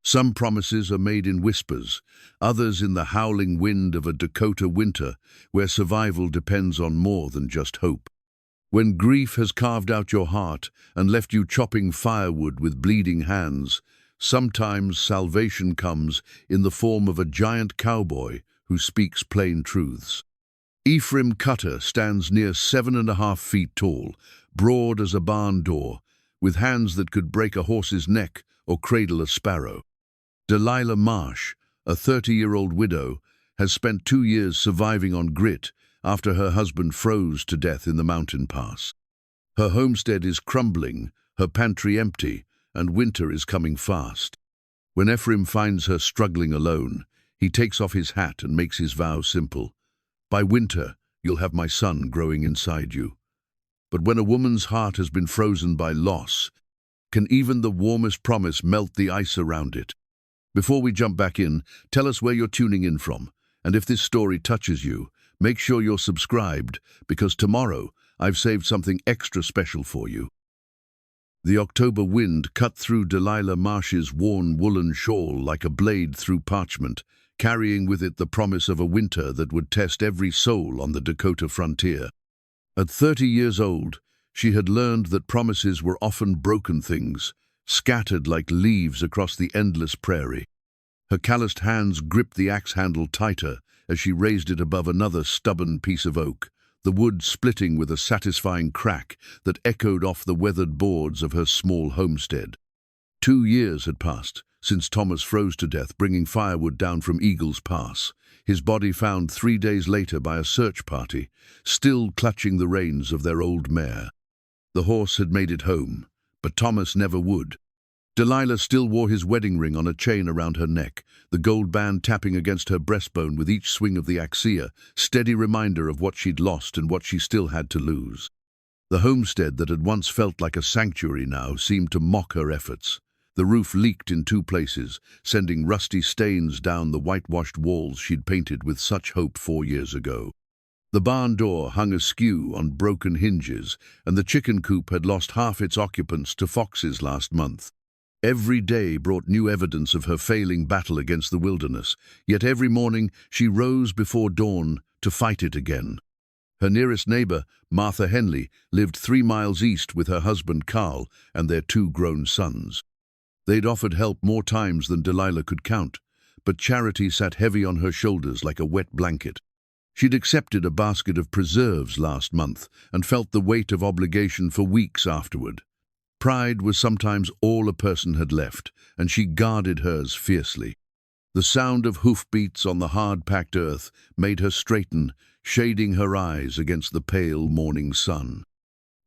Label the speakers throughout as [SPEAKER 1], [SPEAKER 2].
[SPEAKER 1] Some promises are made in whispers, others in the howling wind of a Dakota winter where survival depends on more than just hope. When grief has carved out your heart and left you chopping firewood with bleeding hands, sometimes salvation comes in the form of a giant cowboy who speaks plain truths. Ephraim Cutter stands near 7.5 feet tall, broad as a barn door, with hands that could break a horse's neck or cradle a sparrow. Delilah Marsh, a 30-year-old widow, has spent 2 years surviving on grit after her husband froze to death in the mountain pass. Her homestead is crumbling, her pantry empty, and winter is coming fast. When Ephraim finds her struggling alone, he takes off his hat and makes his vow simple. By winter, you'll have my son growing inside you. But when a woman's heart has been frozen by loss, can even the warmest promise melt the ice around it? Before we jump back in, tell us where you're tuning in from. And if this story touches you, make sure you're subscribed, because tomorrow I've saved something extra special for you. The October wind cut through Delilah Marsh's worn woolen shawl like a blade through parchment, carrying with it the promise of a winter that would test every soul on the Dakota frontier. At 30 years old, she had learned that promises were often broken things, scattered like leaves across the endless prairie. Her calloused hands gripped the axe handle tighter as she raised it above another stubborn piece of oak, the wood splitting with a satisfying crack that echoed off the weathered boards of her small homestead. 2 years had passed since Thomas froze to death bringing firewood down from Eagle's Pass, his body found 3 days later by a search party, still clutching the reins of their old mare. The horse had made it home, but Thomas never would. Delilah still wore his wedding ring on a chain around her neck, the gold band tapping against her breastbone with each swing of the axia, steady reminder of what she'd lost and what she still had to lose. The homestead that had once felt like a sanctuary now seemed to mock her efforts. The roof leaked in 2 places, sending rusty stains down the whitewashed walls she'd painted with such hope 4 years ago. The barn door hung askew on broken hinges, and the chicken coop had lost half its occupants to foxes last month. Every day brought new evidence of her failing battle against the wilderness, yet every morning she rose before dawn to fight it again. Her nearest neighbor, Martha Henley, lived 3 miles east with her husband Carl and their 2 grown sons. They'd offered help more times than Delilah could count, but charity sat heavy on her shoulders like a wet blanket. She'd accepted a basket of preserves last month and felt the weight of obligation for weeks afterward. Pride was sometimes all a person had left, and she guarded hers fiercely. The sound of hoofbeats on the hard-packed earth made her straighten, shading her eyes against the pale morning sun.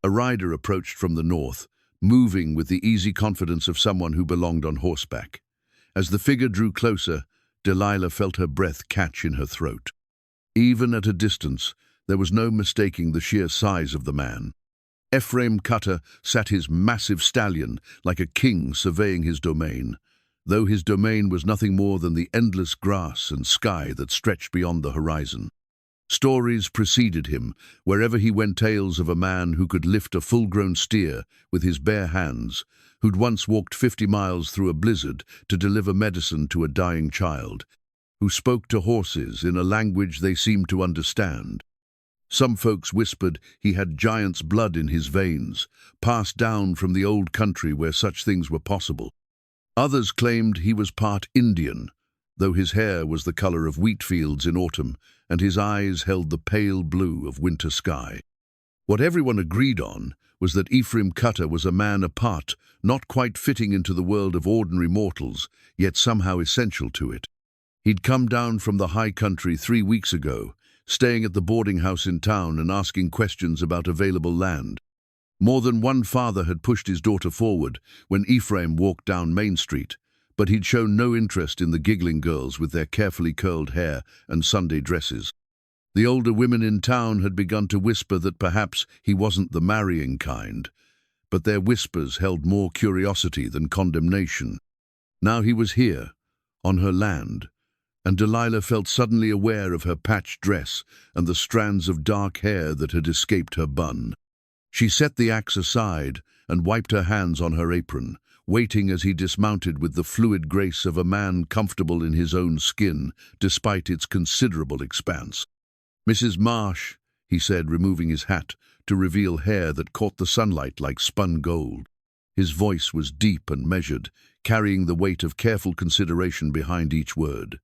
[SPEAKER 1] A rider approached from the north, moving with the easy confidence of someone who belonged on horseback. As the figure drew closer, Delilah felt her breath catch in her throat. Even at a distance, there was no mistaking the sheer size of the man. Ephraim Cutter sat his massive stallion like a king surveying his domain, though his domain was nothing more than the endless grass and sky that stretched beyond the horizon. Stories preceded him, wherever he went, tales of a man who could lift a full-grown steer with his bare hands, who'd once walked 50 miles through a blizzard to deliver medicine to a dying child, who spoke to horses in a language they seemed to understand. Some folks whispered he had giant's blood in his veins, passed down from the old country where such things were possible. Others claimed he was part Indian, though his hair was the color of wheat fields in autumn and his eyes held the pale blue of winter sky. What everyone agreed on was that Ephraim Cutter was a man apart, not quite fitting into the world of ordinary mortals, yet somehow essential to it. He'd come down from the high country 3 weeks ago, staying at the boarding house in town and asking questions about available land. More than one father had pushed his daughter forward when Ephraim walked down Main Street, but he'd shown no interest in the giggling girls with their carefully curled hair and Sunday dresses. The older women in town had begun to whisper that perhaps he wasn't the marrying kind, but their whispers held more curiosity than condemnation. Now he was here, on her land, and Delilah felt suddenly aware of her patched dress and the strands of dark hair that had escaped her bun. She set the axe aside and wiped her hands on her apron, waiting as he dismounted with the fluid grace of a man comfortable in his own skin, despite its considerable expanse. "Mrs. Marsh," he said, removing his hat to reveal hair that caught the sunlight like spun gold. His voice was deep and measured, carrying the weight of careful consideration behind each word.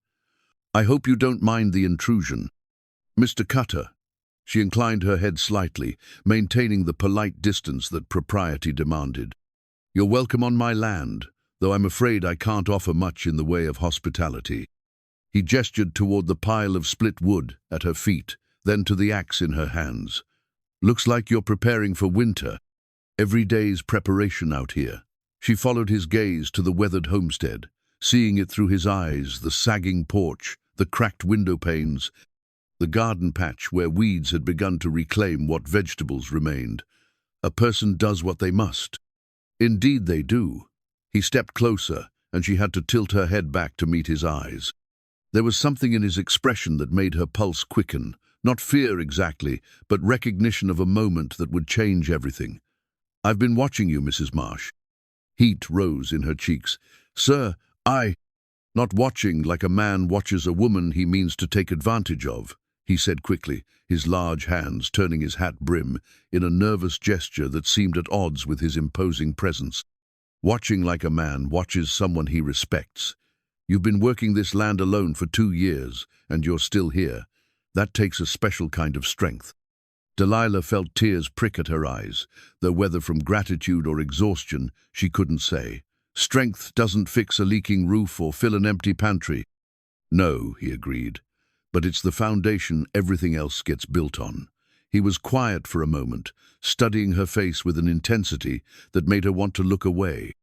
[SPEAKER 1] "I hope you don't mind the intrusion. Mr. Cutter." She inclined her head slightly, maintaining the polite distance that propriety demanded. "You're welcome on my land, though I'm afraid I can't offer much in the way of hospitality." He gestured toward the pile of split wood at her feet, then to the axe in her hands. "Looks like you're preparing for winter. Every day's preparation out here." She followed his gaze to the weathered homestead, seeing it through his eyes, the sagging porch, the cracked window panes, the garden patch where weeds had begun to reclaim what vegetables remained. A person does what they must. Indeed they do. He stepped closer, and she had to tilt her head back to meet his eyes. There was something in his expression that made her pulse quicken, not fear exactly, but recognition of a moment that would change everything. "I've been watching you, Mrs. Marsh." Heat rose in her cheeks. "Sir, not watching like a man watches a woman he means to take advantage of," he said quickly, his large hands turning his hat brim in a nervous gesture that seemed at odds with his imposing presence. "Watching like a man watches someone he respects. You've been working this land alone for 2 years, and you're still here. That takes a special kind of strength." Delilah felt tears prick at her eyes, though whether from gratitude or exhaustion, she couldn't say. "Strength doesn't fix a leaking roof or fill an empty pantry." "No," he agreed, "but it's the foundation everything else gets built on." He was quiet for a moment, studying her face with an intensity that made her want to look away.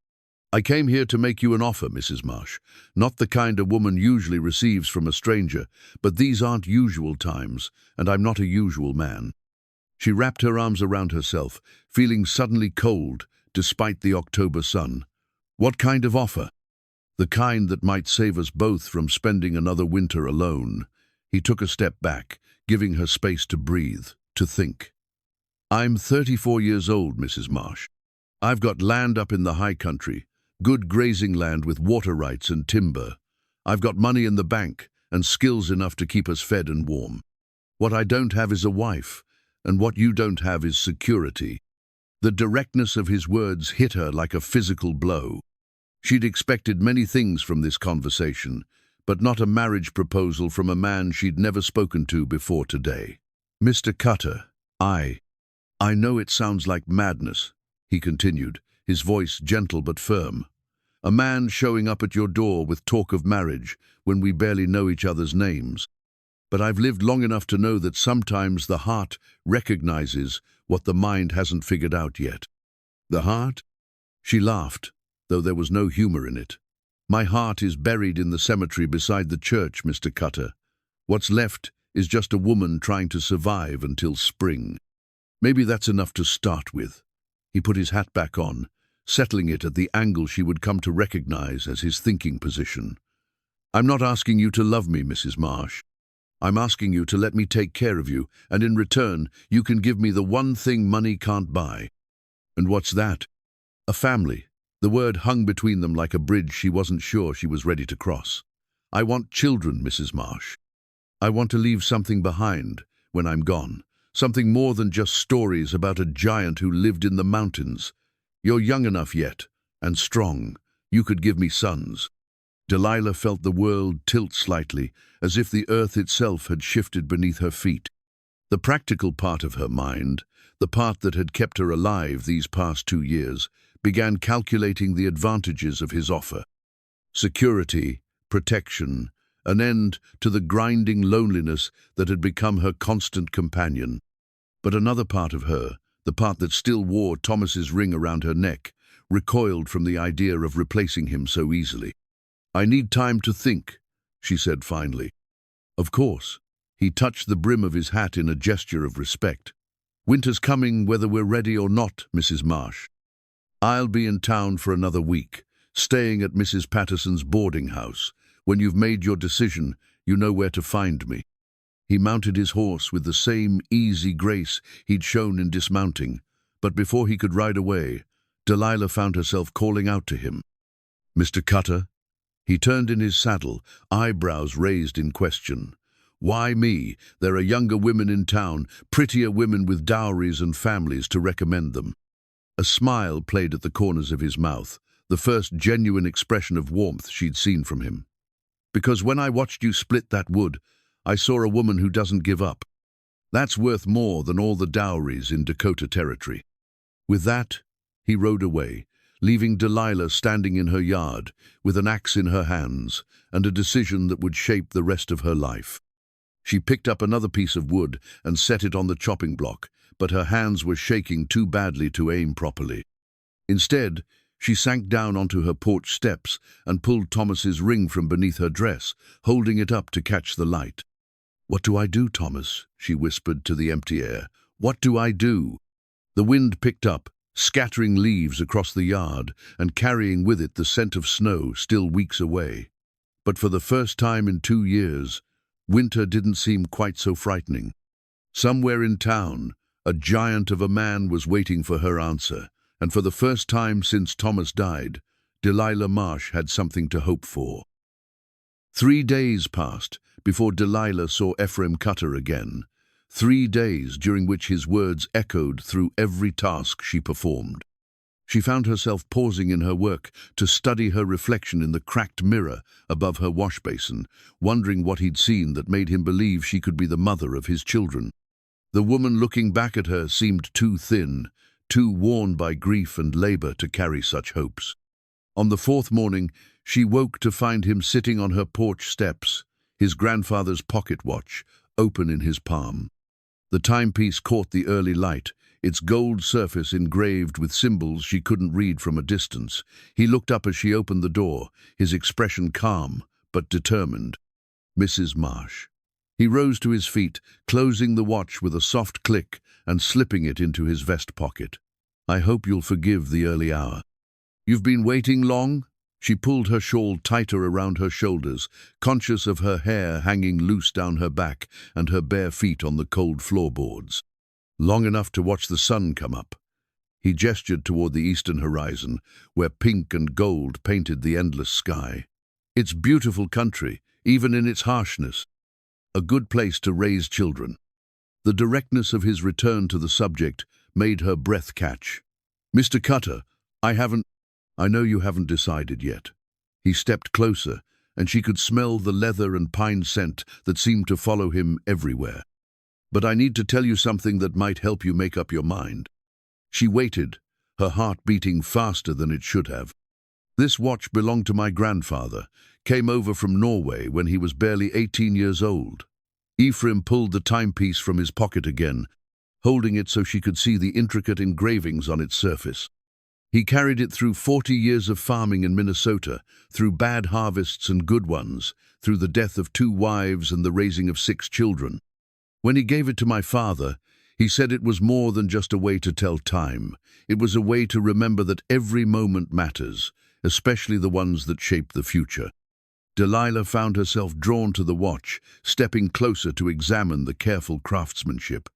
[SPEAKER 1] "I came here to make you an offer, Mrs. Marsh. Not the kind a woman usually receives from a stranger, but these aren't usual times, and I'm not a usual man." She wrapped her arms around herself, feeling suddenly cold, despite the October sun. "What kind of offer?" "The kind that might save us both from spending another winter alone." He took a step back, giving her space to breathe, to think. "I'm 34 years old, Mrs. Marsh. I've got land up in the high country, good grazing land with water rights and timber. I've got money in the bank and skills enough to keep us fed and warm. What I don't have is a wife, and what you don't have is security." The directness of his words hit her like a physical blow. She'd expected many things from this conversation, but not a marriage proposal from a man she'd never spoken to before today. "Mr. Cutter, I know it sounds like madness," he continued, his voice gentle but firm. "A man showing up at your door with talk of marriage when we barely know each other's names. But I've lived long enough to know that sometimes the heart recognizes what the mind hasn't figured out yet." "The heart?" She laughed, though there was no humor in it. "My heart is buried in the cemetery beside the church, Mr. Cutter. What's left is just a woman trying to survive until spring. Maybe that's enough to start with." He put his hat back on, settling it at the angle she would come to recognize as his thinking position. "I'm not asking you to love me, Mrs. Marsh. I'm asking you to let me take care of you, and in return, you can give me the one thing money can't buy." "And what's that?" "A family." The word hung between them like a bridge she wasn't sure she was ready to cross. "I want children, Mrs. Marsh. I want to leave something behind when I'm gone, something more than just stories about a giant who lived in the mountains. You're young enough yet, and strong. You could give me sons." Delilah felt the world tilt slightly, as if the earth itself had shifted beneath her feet. The practical part of her mind, the part that had kept her alive these past 2 years, began calculating the advantages of his offer. Security, protection, an end to the grinding loneliness that had become her constant companion. But another part of her, the part that still wore Thomas's ring around her neck, recoiled from the idea of replacing him so easily. "I need time to think," she said finally. "Of course." He touched the brim of his hat in a gesture of respect. "Winter's coming whether we're ready or not, Mrs. Marsh. I'll be in town for another week, staying at Mrs. Patterson's boarding house. When you've made your decision, you know where to find me." He mounted his horse with the same easy grace he'd shown in dismounting, but before he could ride away, Delilah found herself calling out to him. "Mr. Cutter?" He turned in his saddle, eyebrows raised in question. "Why me? There are younger women in town, prettier women with dowries and families to recommend them." A smile played at the corners of his mouth, the first genuine expression of warmth she'd seen from him. "Because when I watched you split that wood, I saw a woman who doesn't give up. That's worth more than all the dowries in Dakota territory." With that, he rode away, leaving Delilah standing in her yard with an axe in her hands and a decision that would shape the rest of her life. She picked up another piece of wood and set it on the chopping block, but her hands were shaking too badly to aim properly. Instead, she sank down onto her porch steps and pulled Thomas's ring from beneath her dress, holding it up to catch the light. "What do I do, Thomas?" she whispered to the empty air. "What do I do?" The wind picked up, scattering leaves across the yard and carrying with it the scent of snow still weeks away. But for the first time in 2 years, winter didn't seem quite so frightening. Somewhere in town, a giant of a man was waiting for her answer, and for the first time since Thomas died, Delilah Marsh had something to hope for. 3 days passed before Delilah saw Ephraim Cutter again. 3 days during which his words echoed through every task she performed. She found herself pausing in her work to study her reflection in the cracked mirror above her wash basin, wondering what he'd seen that made him believe she could be the mother of his children. The woman looking back at her seemed too thin, too worn by grief and labor to carry such hopes. On the 4th morning, she woke to find him sitting on her porch steps, his grandfather's pocket watch open in his palm. The timepiece caught the early light, its gold surface engraved with symbols she couldn't read from a distance. He looked up as she opened the door, his expression calm but determined. "Mrs. Marsh." He rose to his feet, closing the watch with a soft click and slipping it into his vest pocket. "I hope you'll forgive the early hour." "You've been waiting long?" She pulled her shawl tighter around her shoulders, conscious of her hair hanging loose down her back and her bare feet on the cold floorboards. "Long enough to watch the sun come up." He gestured toward the eastern horizon, where pink and gold painted the endless sky. "It's beautiful country, even in its harshness. A good place to raise children." The directness of his return to the subject made her breath catch. "Mr. Cutter, I know you haven't decided yet." He stepped closer, and she could smell the leather and pine scent that seemed to follow him everywhere. "But I need to tell you something that might help you make up your mind." She waited, her heart beating faster than it should have. "This watch belonged to my grandfather, came over from Norway when he was barely 18 years old." Ephraim pulled the timepiece from his pocket again, holding it so she could see the intricate engravings on its surface. He carried it through 40 years of farming in Minnesota, through bad harvests and good ones, through the death of 2 wives and the raising of 6 children. When he gave it to my father, he said it was more than just a way to tell time. It was a way to remember that every moment matters, especially the ones that shape the future. Delilah found herself drawn to the watch, stepping closer to examine the careful craftsmanship.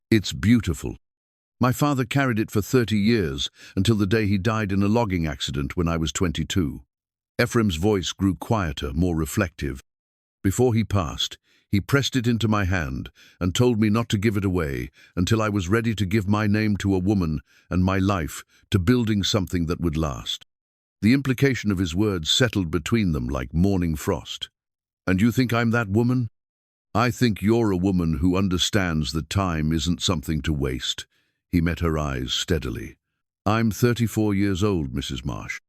[SPEAKER 1] "It's beautiful. My father carried it for 30 years, until the day he died in a logging accident when I was 22. Ephraim's voice grew quieter, more reflective. "Before he passed, he pressed it into my hand and told me not to give it away until I was ready to give my name to a woman and my life to building something that would last." The implication of his words settled between them like morning frost. "And you think I'm that woman?" "I think you're a woman who understands that time isn't something to waste." He met her eyes steadily. "I'm 34 years old, Mrs. Marsh.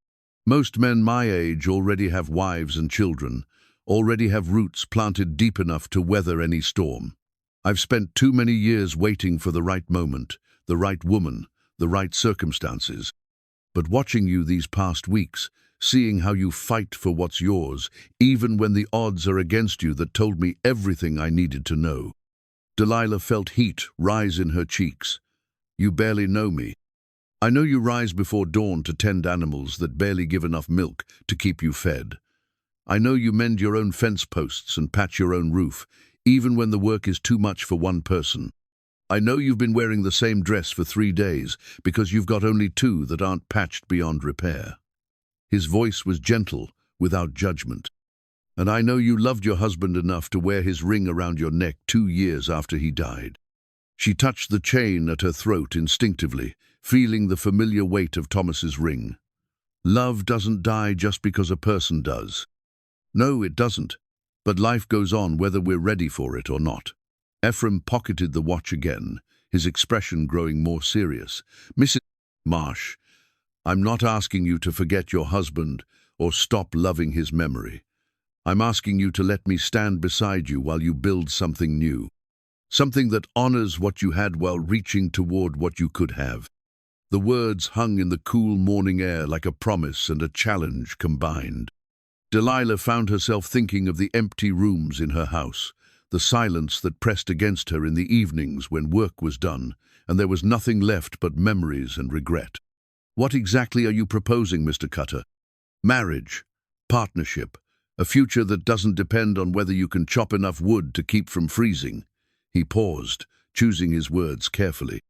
[SPEAKER 1] Most men my age already have wives and children, already have roots planted deep enough to weather any storm. I've spent too many years waiting for the right moment, the right woman, the right circumstances. But watching you these past weeks, seeing how you fight for what's yours, even when the odds are against you, that told me everything I needed to know." Delilah felt heat rise in her cheeks. "You barely know me. I know you rise before dawn to tend animals that barely give enough milk to keep you fed. I know you mend your own fence posts and patch your own roof, even when the work is too much for one person. I know you've been wearing the same dress for 3 days because you've got only 2 that aren't patched beyond repair." His voice was gentle, without judgment. "And I know you loved your husband enough to wear his ring around your neck 2 years after he died." She touched the chain at her throat instinctively, feeling the familiar weight of Thomas's ring. Love doesn't die just because a person does. No, it doesn't. But life goes on whether we're ready for it or not. Ephraim pocketed the watch again, his expression growing more serious. "Mrs. Marsh, I'm not asking you to forget your husband or stop loving his memory. I'm asking you to let me stand beside you while you build something new. Something that honors what you had while reaching toward what you could have." The words hung in the cool morning air like a promise and a challenge combined. Delilah found herself thinking of the empty rooms in her house, the silence that pressed against her in the evenings when work was done, and there was nothing left but memories and regret. "What exactly are you proposing, Mr. Cutter?" "Marriage, partnership, a future that doesn't depend on whether you can chop enough wood to keep from freezing." He paused, choosing his words carefully.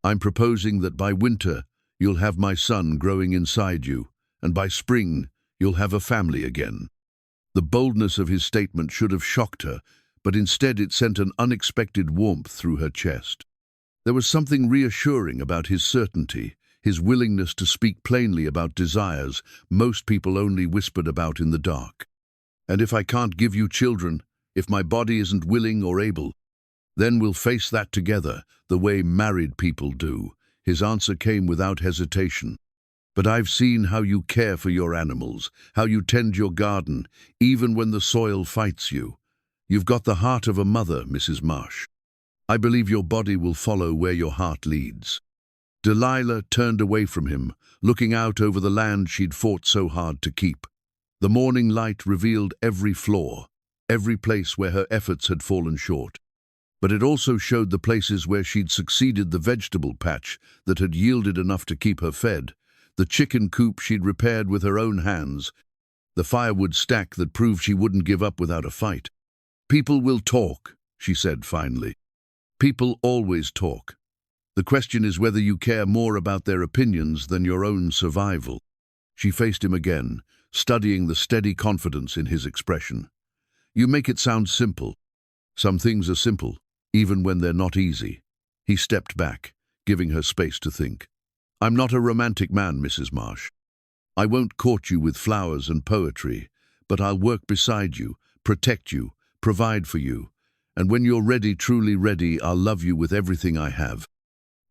[SPEAKER 1] "I'm proposing that by winter you'll have my son growing inside you, and by spring you'll have a family again." The boldness of his statement should have shocked her, but instead it sent an unexpected warmth through her chest. There was something reassuring about his certainty, his willingness to speak plainly about desires most people only whispered about in the dark. "And if I can't give you children, if my body isn't willing or able, then we'll face that together, the way married people do." His answer came without hesitation. "But I've seen how you care for your animals, how you tend your garden, even when the soil fights you. You've got the heart of a mother, Mrs. Marsh. I believe your body will follow where your heart leads." Delilah turned away from him, looking out over the land she'd fought so hard to keep. The morning light revealed every flaw, every place where her efforts had fallen short. But it also showed the places where she'd succeeded: the vegetable patch that had yielded enough to keep her fed, the chicken coop she'd repaired with her own hands, the firewood stack that proved she wouldn't give up without a fight. "People will talk," she said finally. "People always talk. The question is whether you care more about their opinions than your own survival." She faced him again, studying the steady confidence in his expression. "You make it sound simple. Some things are simple, even when they're not easy." He stepped back, giving her space to think. "I'm not a romantic man, Mrs. Marsh. I won't court you with flowers and poetry, but I'll work beside you, protect you, provide for you, and when you're ready, truly ready, I'll love you with everything I have."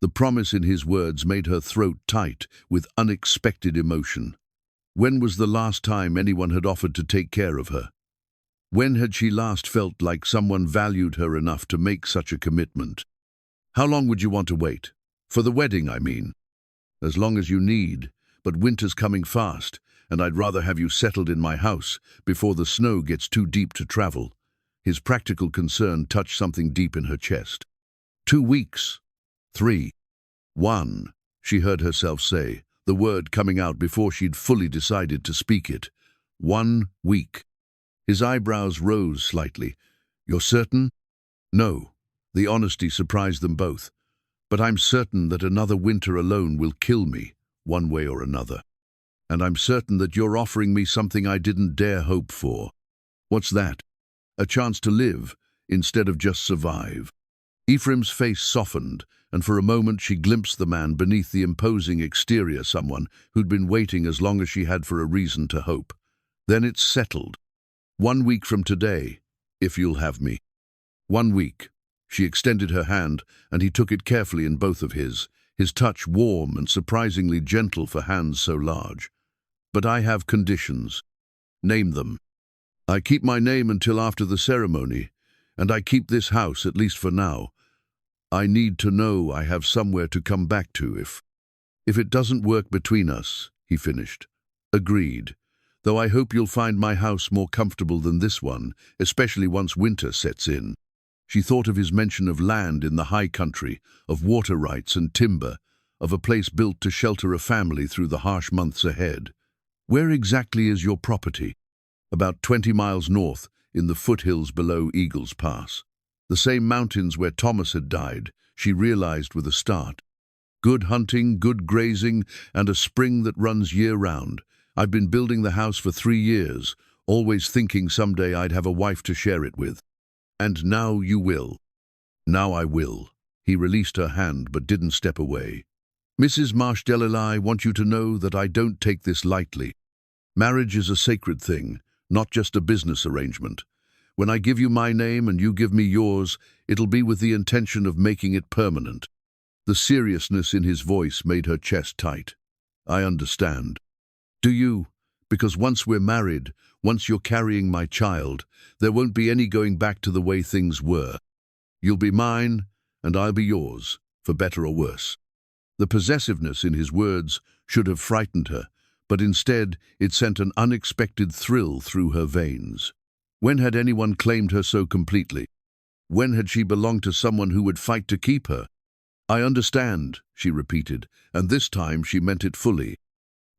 [SPEAKER 1] The promise in his words made her throat tight with unexpected emotion. When was the last time anyone had offered to take care of her? When had she last felt like someone valued her enough to make such a commitment? "How long would you want to wait? For the wedding, I mean." "As long as you need, but winter's coming fast, and I'd rather have you settled in my house before the snow gets too deep to travel." His practical concern touched something deep in her chest. 2 weeks. 3. 1, she heard herself say, the word coming out before she'd fully decided to speak it. 1 week. His eyebrows rose slightly. "You're certain?" "No." The honesty surprised them both. "But I'm certain that another winter alone will kill me, one way or another. And I'm certain that you're offering me something I didn't dare hope for." "What's that?" "A chance to live, instead of just survive." Ephraim's face softened, and for a moment she glimpsed the man beneath the imposing exterior, someone who'd been waiting as long as she had for a reason to hope. "Then it's settled. 1 week from today, if you'll have me." 1 week. She extended her hand, and he took it carefully in both of his touch warm and surprisingly gentle for hands so large. "But I have conditions." "Name them." "I keep my name until after the ceremony, and I keep this house, at least for now. I need to know I have somewhere to come back to if it doesn't work between us," he finished. "Agreed. Though I hope you'll find my house more comfortable than this one, especially once winter sets in." She thought of his mention of land in the high country, of water rights and timber, of a place built to shelter a family through the harsh months ahead. "Where exactly is your property?" "About 20 miles north, in the foothills below Eagle's Pass. The same mountains where Thomas had died," she realized with a start. Good hunting, good grazing, and a spring that runs year-round. I've been building the house for 3 years, always thinking someday I'd have a wife to share it with. And now you will. Now I will. He released her hand but didn't step away. Mrs. Marsh, Delilah, I want you to know that I don't take this lightly. Marriage is a sacred thing, not just a business arrangement. When I give you my name and you give me yours, it'll be with the intention of making it permanent. The seriousness in his voice made her chest tight. I understand. Do you? Because once we're married, once you're carrying my child, there won't be any going back to the way things were. You'll be mine, and I'll be yours, for better or worse. The possessiveness in his words should have frightened her, but instead it sent an unexpected thrill through her veins. When had anyone claimed her so completely? When had she belonged to someone who would fight to keep her? I understand, she repeated, and this time she meant it fully.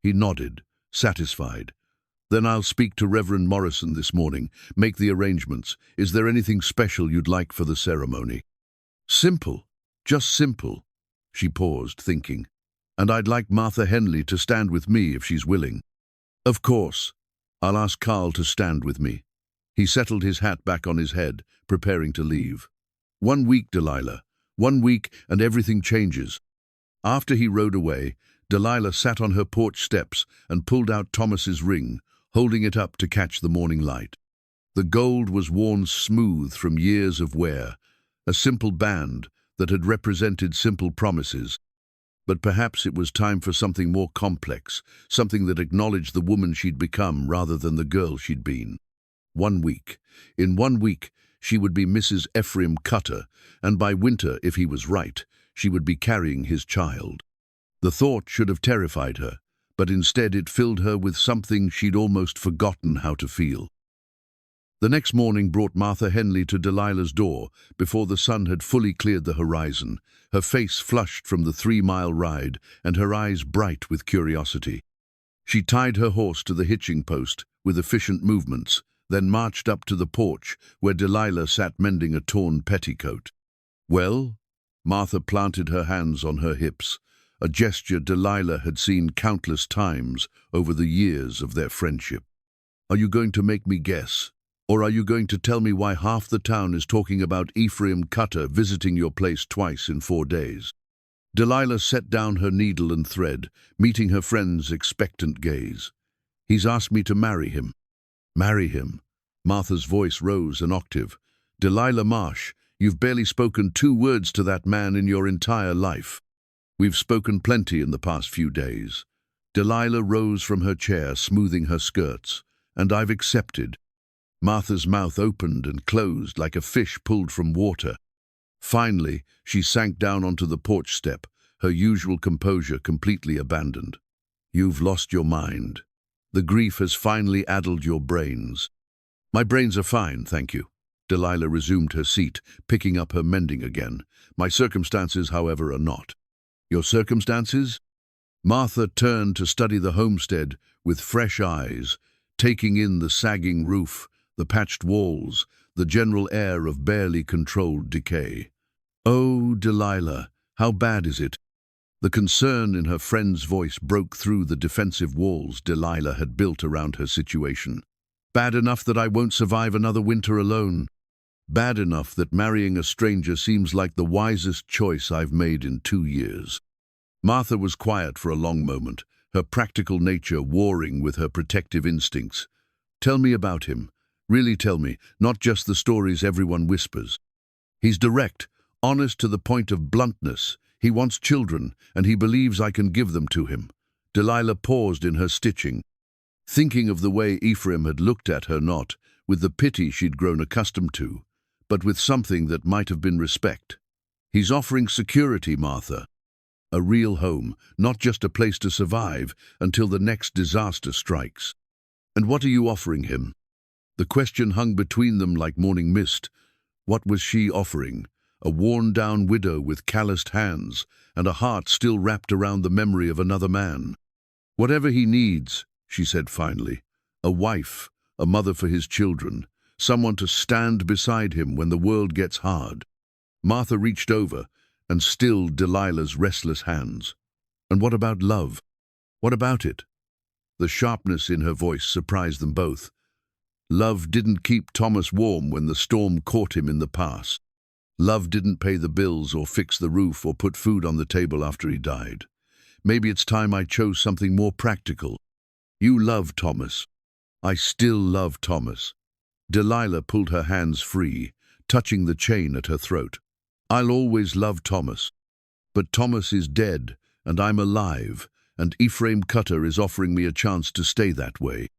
[SPEAKER 1] He nodded, satisfied. Then I'll speak to Reverend Morrison this morning, make the arrangements. Is there anything special you'd like for the ceremony? Simple, just simple. She paused, thinking. And I'd like Martha Henley to stand with me if she's willing. Of course. I'll ask Carl to stand with me. He settled his hat back on his head, preparing to leave. 1 week, Delilah. 1 week, and everything changes. After he rode away, Delilah sat on her porch steps and pulled out Thomas's ring, holding it up to catch the morning light. The gold was worn smooth from years of wear, a simple band that had represented simple promises. But perhaps it was time for something more complex, something that acknowledged the woman she'd become rather than the girl she'd been. 1 week. In 1 week, she would be Mrs. Ephraim Cutter, and by winter, if he was right, she would be carrying his child. The thought should have terrified her, but instead it filled her with something she'd almost forgotten how to feel. The next morning brought Martha Henley to Delilah's door before the sun had fully cleared the horizon, her face flushed from the 3-mile ride and her eyes bright with curiosity. She tied her horse to the hitching post with efficient movements, then marched up to the porch where Delilah sat mending a torn petticoat. Well? Martha planted her hands on her hips, a gesture Delilah had seen countless times over the years of their friendship. Are you going to make me guess? Or are you going to tell me why half the town is talking about Ephraim Cutter visiting your place twice in 4 days? Delilah set down her needle and thread, meeting her friend's expectant gaze. He's asked me to marry him. Marry him. Martha's voice rose an octave. Delilah Marsh, you've barely spoken 2 words to that man in your entire life. We've spoken plenty in the past few days. Delilah rose from her chair, smoothing her skirts. And I've accepted. Martha's mouth opened and closed like a fish pulled from water. Finally, she sank down onto the porch step, her usual composure completely abandoned. You've lost your mind. The grief has finally addled your brains. My brains are fine, thank you. Delilah resumed her seat, picking up her mending again. My circumstances, however, are not. Your circumstances? Martha turned to study the homestead with fresh eyes, taking in the sagging roof, the patched walls, the general air of barely controlled decay. Oh, Delilah, how bad is it? The concern in her friend's voice broke through the defensive walls Delilah had built around her situation. Bad enough that I won't survive another winter alone. Bad enough that marrying a stranger seems like the wisest choice I've made in 2 years. Martha was quiet for a long moment, her practical nature warring with her protective instincts. Tell me about him. Really tell me, not just the stories everyone whispers. He's direct, honest to the point of bluntness. He wants children, and he believes I can give them to him. Delilah paused in her stitching, thinking of the way Ephraim had looked at her, not with the pity she'd grown accustomed to, but with something that might have been respect. He's offering security, Martha. A real home, not just a place to survive until the next disaster strikes. And what are you offering him? The question hung between them like morning mist. What was she offering? A worn-down widow with calloused hands and a heart still wrapped around the memory of another man. Whatever he needs, she said finally. A wife, a mother for his children, someone to stand beside him when the world gets hard. Martha reached over, and stilled Delilah's restless hands. And what about love? What about it? The sharpness in her voice surprised them both. Love didn't keep Thomas warm when the storm caught him in the pass. Love didn't pay the bills or fix the roof or put food on the table after he died. Maybe it's time I chose something more practical. You love Thomas. I still love Thomas. Delilah pulled her hands free, touching the chain at her throat. I'll always love Thomas. But Thomas is dead, and I'm alive, and Ephraim Cutter is offering me a chance to stay that way.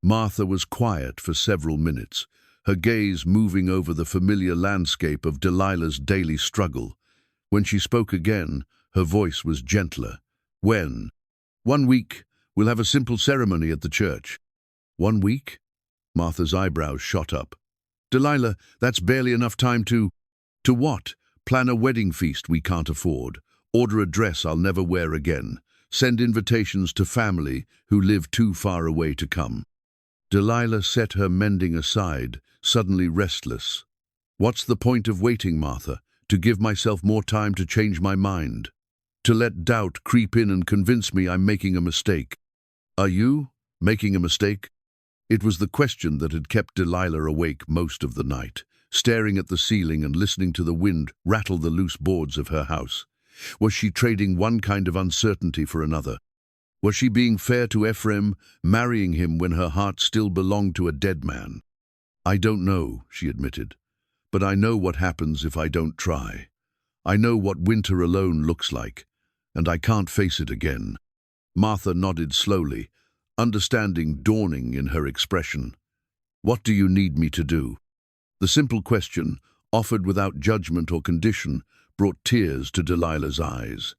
[SPEAKER 1] Martha was quiet for several minutes, her gaze moving over the familiar landscape of Delilah's daily struggle. When she spoke again, her voice was gentler. When? 1 week. We'll have a simple ceremony at the church. 1 week? Martha's eyebrows shot up. Delilah, that's barely enough time to... To what? Plan a wedding feast we can't afford. Order a dress I'll never wear again. Send invitations to family who live too far away to come. Delilah set her mending aside, suddenly restless. What's the point of waiting, Martha? To give myself more time to change my mind? To let doubt creep in and convince me I'm making a mistake? Are you making a mistake? It was the question that had kept Delilah awake most of the night, staring at the ceiling and listening to the wind rattle the loose boards of her house. Was she trading one kind of uncertainty for another? Was she being fair to Ephraim, marrying him when her heart still belonged to a dead man? I don't know, she admitted, but I know what happens if I don't try. I know what winter alone looks like, and I can't face it again. Martha nodded slowly, understanding dawning in her expression. What do you need me to do? The simple question, offered without judgment or condition, brought tears to Delilah's eyes.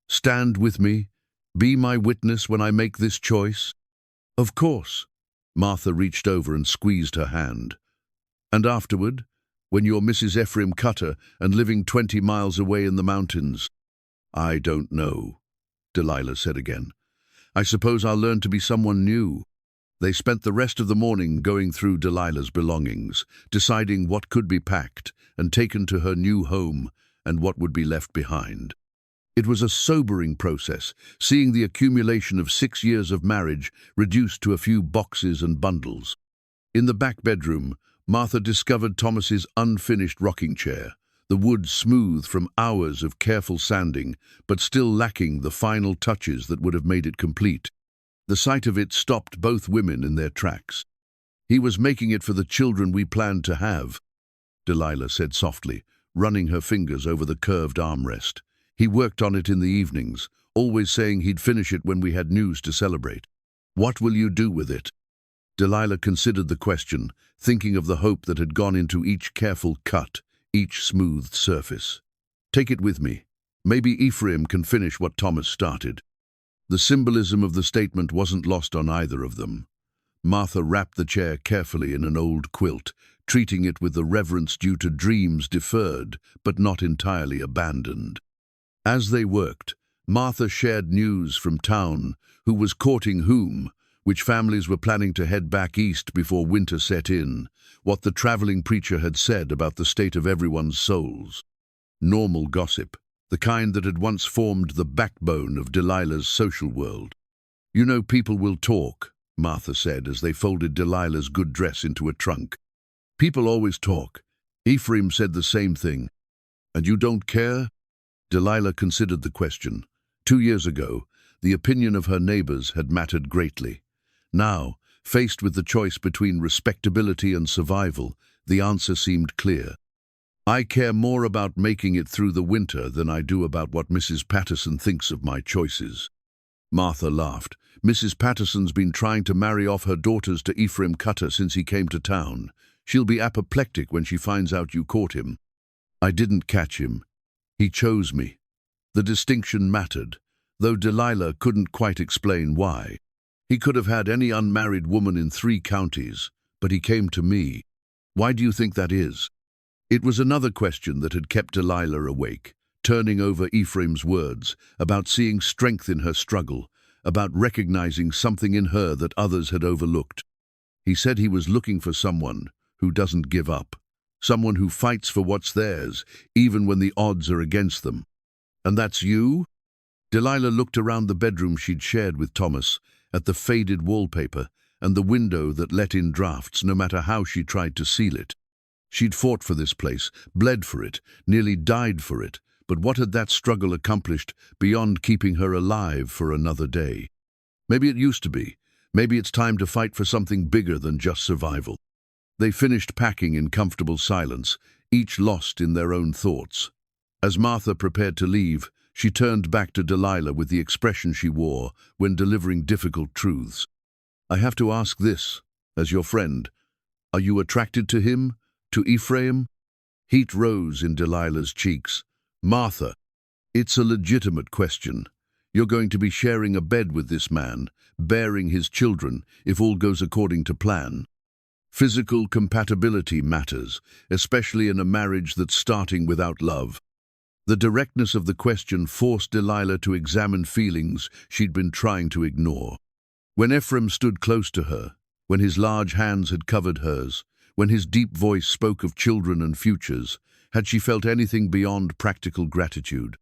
[SPEAKER 1] Stand with me? Be my witness when I make this choice? Of course. Martha reached over and squeezed her hand. And afterward, when you're Mrs. Ephraim Cutter and living 20 miles away in the mountains? I don't know, Delilah said again. I suppose I'll learn to be someone new. They spent the rest of the morning going through Delilah's belongings, deciding what could be packed and taken to her new home and what would be left behind. It was a sobering process, seeing the accumulation of 6 years of marriage reduced to a few boxes and bundles. In the back bedroom, Martha discovered Thomas's unfinished rocking chair, the wood smooth from hours of careful sanding, but still lacking the final touches that would have made it complete. The sight of it stopped both women in their tracks. He was making it for the children we planned to have, Delilah said softly, running her fingers over the curved armrest. He worked on it in the evenings, always saying he'd finish it when we had news to celebrate. What will you do with it? Delilah considered the question, thinking of the hope that had gone into each careful cut, each smoothed surface. Take it with me. Maybe Ephraim can finish what Thomas started. The symbolism of the statement wasn't lost on either of them. Martha wrapped the chair carefully in an old quilt, treating it with the reverence due to dreams deferred, but not entirely abandoned. As they worked, Martha shared news from town, who was courting whom, which families were planning to head back east before winter set in, what the traveling preacher had said about the state of everyone's souls. Normal gossip, the kind that had once formed the backbone of Delilah's social world. You know, people will talk, Martha said as they folded Delilah's good dress into a trunk. People always talk. Ephraim said the same thing. And you don't care? Delilah considered the question. 2 years ago, the opinion of her neighbors had mattered greatly. Now, faced with the choice between respectability and survival, the answer seemed clear. I care more about making it through the winter than I do about what Mrs. Patterson thinks of my choices. Martha laughed. Mrs. Patterson's been trying to marry off her daughters to Ephraim Cutter since he came to town. She'll be apoplectic when she finds out you caught him. I didn't catch him. He chose me. The distinction mattered, though Delilah couldn't quite explain why. He could have had any unmarried woman in 3 counties, but he came to me. Why do you think that is? It was another question that had kept Delilah awake, turning over Ephraim's words, about seeing strength in her struggle, about recognizing something in her that others had overlooked. He said he was looking for someone who doesn't give up, someone who fights for what's theirs, even when the odds are against them. And that's you? Delilah looked around the bedroom she'd shared with Thomas, at the faded wallpaper and the window that let in drafts no matter how she tried to seal it. She'd fought for this place, bled for it, nearly died for it, but what had that struggle accomplished beyond keeping her alive for another day? Maybe it used to be. Maybe it's time to fight for something bigger than just survival. They finished packing in comfortable silence, each lost in their own thoughts. As Martha prepared to leave, she turned back to Delilah with the expression she wore when delivering difficult truths. I have to ask this, as your friend. Are you attracted to him? To Ephraim? Heat rose in Delilah's cheeks. Martha, it's a legitimate question. You're going to be sharing a bed with this man, bearing his children, if all goes according to plan. Physical compatibility matters, especially in a marriage that's starting without love. The directness of the question forced Delilah to examine feelings she'd been trying to ignore. When Ephraim stood close to her, when his large hands had covered hers, when his deep voice spoke of children and futures, had she felt anything beyond practical gratitude?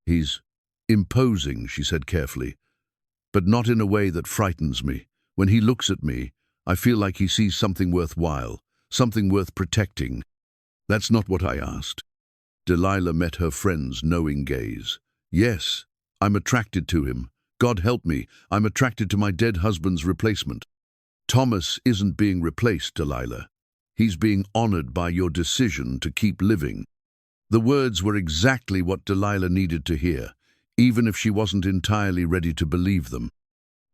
[SPEAKER 1] He's imposing, she said carefully, but not in a way that frightens me. When he looks at me, I feel like he sees something worthwhile, something worth protecting. That's not what I asked. Delilah met her friend's knowing gaze. Yes, I'm attracted to him. God help me, I'm attracted to my dead husband's replacement. Thomas isn't being replaced, Delilah. He's being honored by your decision to keep living. The words were exactly what Delilah needed to hear, even if she wasn't entirely ready to believe them.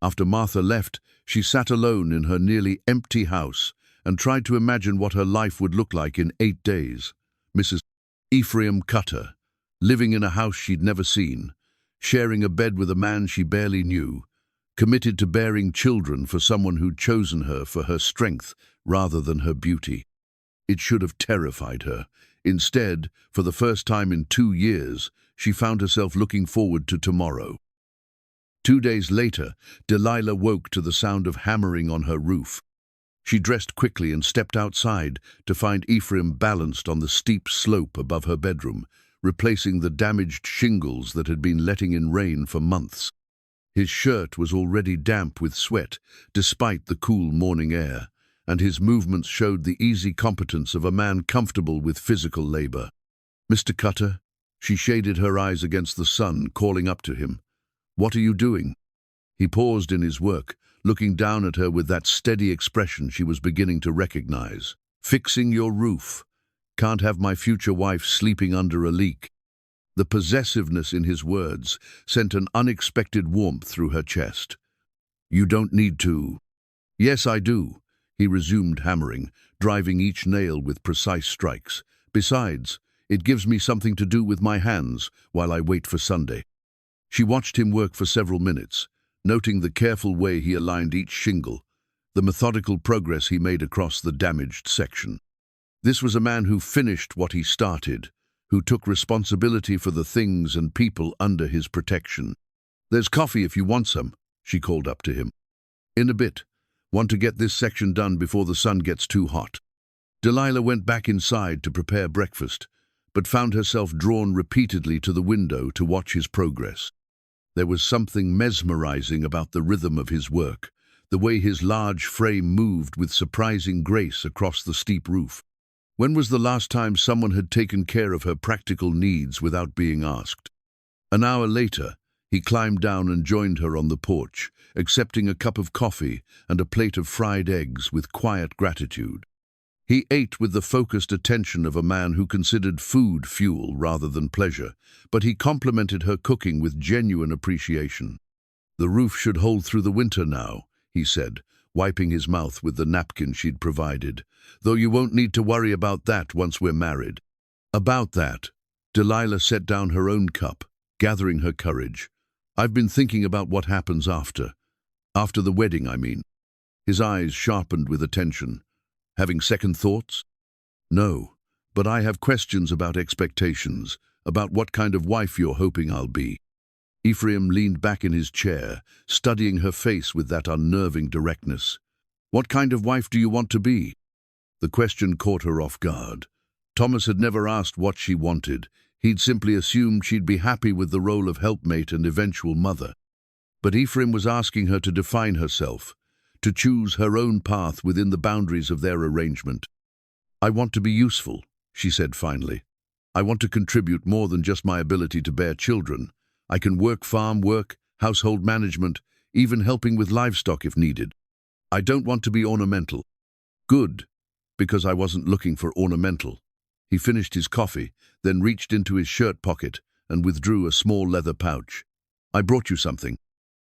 [SPEAKER 1] After Martha left, she sat alone in her nearly empty house and tried to imagine what her life would look like in 8 days. Mrs. Ephraim Cutter, living in a house she'd never seen, sharing a bed with a man she barely knew, committed to bearing children for someone who'd chosen her for her strength rather than her beauty. It should have terrified her. Instead, for the first time in 2 years, she found herself looking forward to tomorrow. 2 days later, Delilah woke to the sound of hammering on her roof. She dressed quickly and stepped outside to find Ephraim balanced on the steep slope above her bedroom, replacing the damaged shingles that had been letting in rain for months. His shirt was already damp with sweat, despite the cool morning air, and his movements showed the easy competence of a man comfortable with physical labor. "Mr. Cutter," she shaded her eyes against the sun, calling up to him. "What are you doing?" He paused in his work, looking down at her with that steady expression she was beginning to recognize. "Fixing your roof. Can't have my future wife sleeping under a leak." The possessiveness in his words sent an unexpected warmth through her chest. "You don't need to." "Yes, I do," he resumed, hammering, driving each nail with precise strikes. "Besides, it gives me something to do with my hands while I wait for Sunday." She watched him work for several minutes, noting the careful way he aligned each shingle, the methodical progress he made across the damaged section. This was a man who finished what he started, who took responsibility for the things and people under his protection. "There's coffee if you want some," she called up to him. "In a bit. Want to get this section done before the sun gets too hot." Delilah went back inside to prepare breakfast, but found herself drawn repeatedly to the window to watch his progress. There was something mesmerizing about the rhythm of his work, the way his large frame moved with surprising grace across the steep roof. When was the last time someone had taken care of her practical needs without being asked? An hour later, he climbed down and joined her on the porch, accepting a cup of coffee and a plate of fried eggs with quiet gratitude. He ate with the focused attention of a man who considered food fuel rather than pleasure, but he complimented her cooking with genuine appreciation. "The roof should hold through the winter now," he said, wiping his mouth with the napkin she'd provided, "though you won't need to worry about that once we're married." "About that," Delilah set down her own cup, gathering her courage. "I've been thinking about what happens after. After the wedding, I mean." His eyes sharpened with attention. "Having second thoughts?" "No, but I have questions about expectations, about what kind of wife you're hoping I'll be." Ephraim leaned back in his chair, studying her face with that unnerving directness. "What kind of wife do you want to be?" The question caught her off guard. Thomas had never asked what she wanted. He'd simply assumed she'd be happy with the role of helpmate and eventual mother. But Ephraim was asking her to define herself, to choose her own path within the boundaries of their arrangement. "I want to be useful," she said finally. "I want to contribute more than just my ability to bear children. I can work farm work, household management, even helping with livestock if needed. I don't want to be ornamental." "Good, because I wasn't looking for ornamental." He finished his coffee, then reached into his shirt pocket and withdrew a small leather pouch. "I brought you something."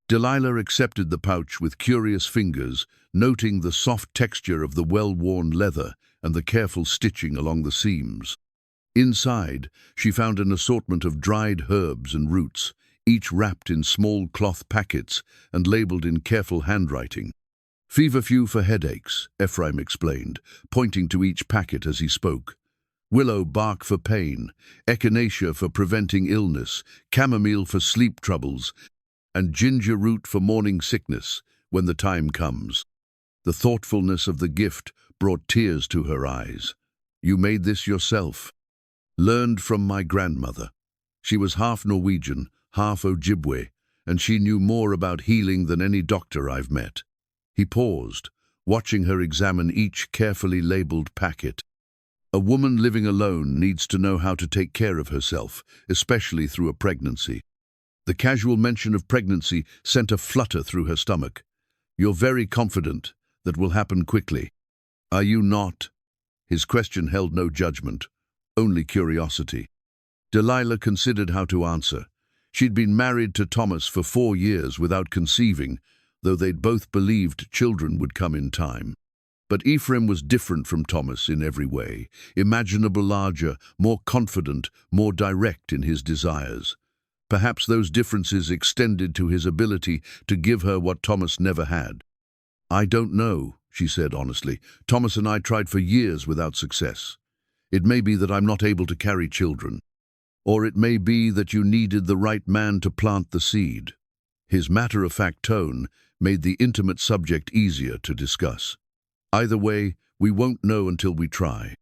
[SPEAKER 1] Delilah accepted the pouch with curious fingers, noting the soft texture of the well-worn leather and the careful stitching along the seams. Inside, she found an assortment of dried herbs and roots, each wrapped in small cloth packets and labeled in careful handwriting. "Feverfew for headaches," Ephraim explained, pointing to each packet as he spoke. "Willow bark for pain, echinacea for preventing illness, chamomile for sleep troubles, and ginger root for morning sickness when the time comes." The thoughtfulness of the gift brought tears to her eyes. "You made this yourself?" "Learned from my grandmother. She was half Norwegian, half Ojibwe, and she knew more about healing than any doctor I've met." He paused, watching her examine each carefully labeled packet. "A woman living alone needs to know how to take care of herself, especially through a pregnancy." The casual mention of pregnancy sent a flutter through her stomach. "You're very confident that will happen quickly. Are you not?" His question held no judgment, only curiosity. Delilah considered how to answer. She'd been married to Thomas for 4 years without conceiving, though they'd both believed children would come in time. But Ephraim was different from Thomas in every way, imaginable larger, more confident, more direct in his desires. Perhaps those differences extended to his ability to give her what Thomas never had. "I don't know," she said honestly. "Thomas and I tried for years without success. It may be that I'm not able to carry children. Or it may be that you needed the right man to plant the seed." His matter-of-fact tone made the intimate subject easier to discuss. "Either way, we won't know until we try."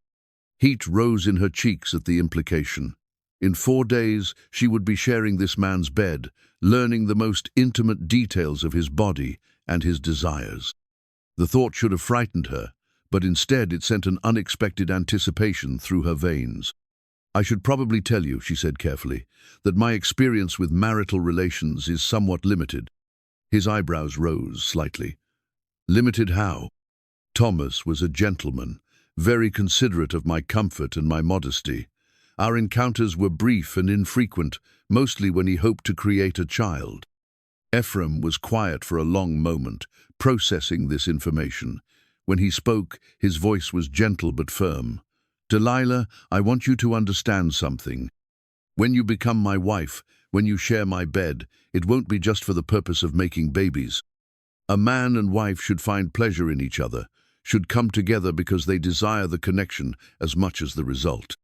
[SPEAKER 1] Heat rose in her cheeks at the implication. In 4 days, she would be sharing this man's bed, learning the most intimate details of his body and his desires. The thought should have frightened her, but instead it sent an unexpected anticipation through her veins. "I should probably tell you," she said carefully, "that my experience with marital relations is somewhat limited." His eyebrows rose slightly. "Limited how?" "Thomas was a gentleman, very considerate of my comfort and my modesty. Our encounters were brief and infrequent, mostly when he hoped to create a child." Ephraim was quiet for a long moment, processing this information. When he spoke, his voice was gentle but firm. "Delilah, I want you to understand something. When you become my wife, when you share my bed, it won't be just for the purpose of making babies. A man and wife should find pleasure in each other, should come together because they desire the connection as much as the result."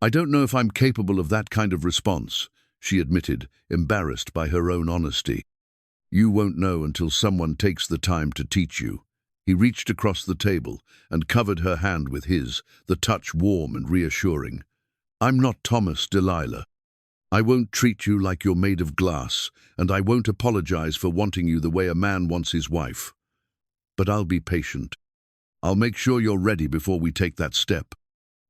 [SPEAKER 1] "I don't know if I'm capable of that kind of response," she admitted, embarrassed by her own honesty. "You won't know until someone takes the time to teach you." He reached across the table and covered her hand with his, the touch warm and reassuring. "I'm not Thomas, Delilah. I won't treat you like you're made of glass, and I won't apologize for wanting you the way a man wants his wife. But I'll be patient. I'll make sure you're ready before we take that step."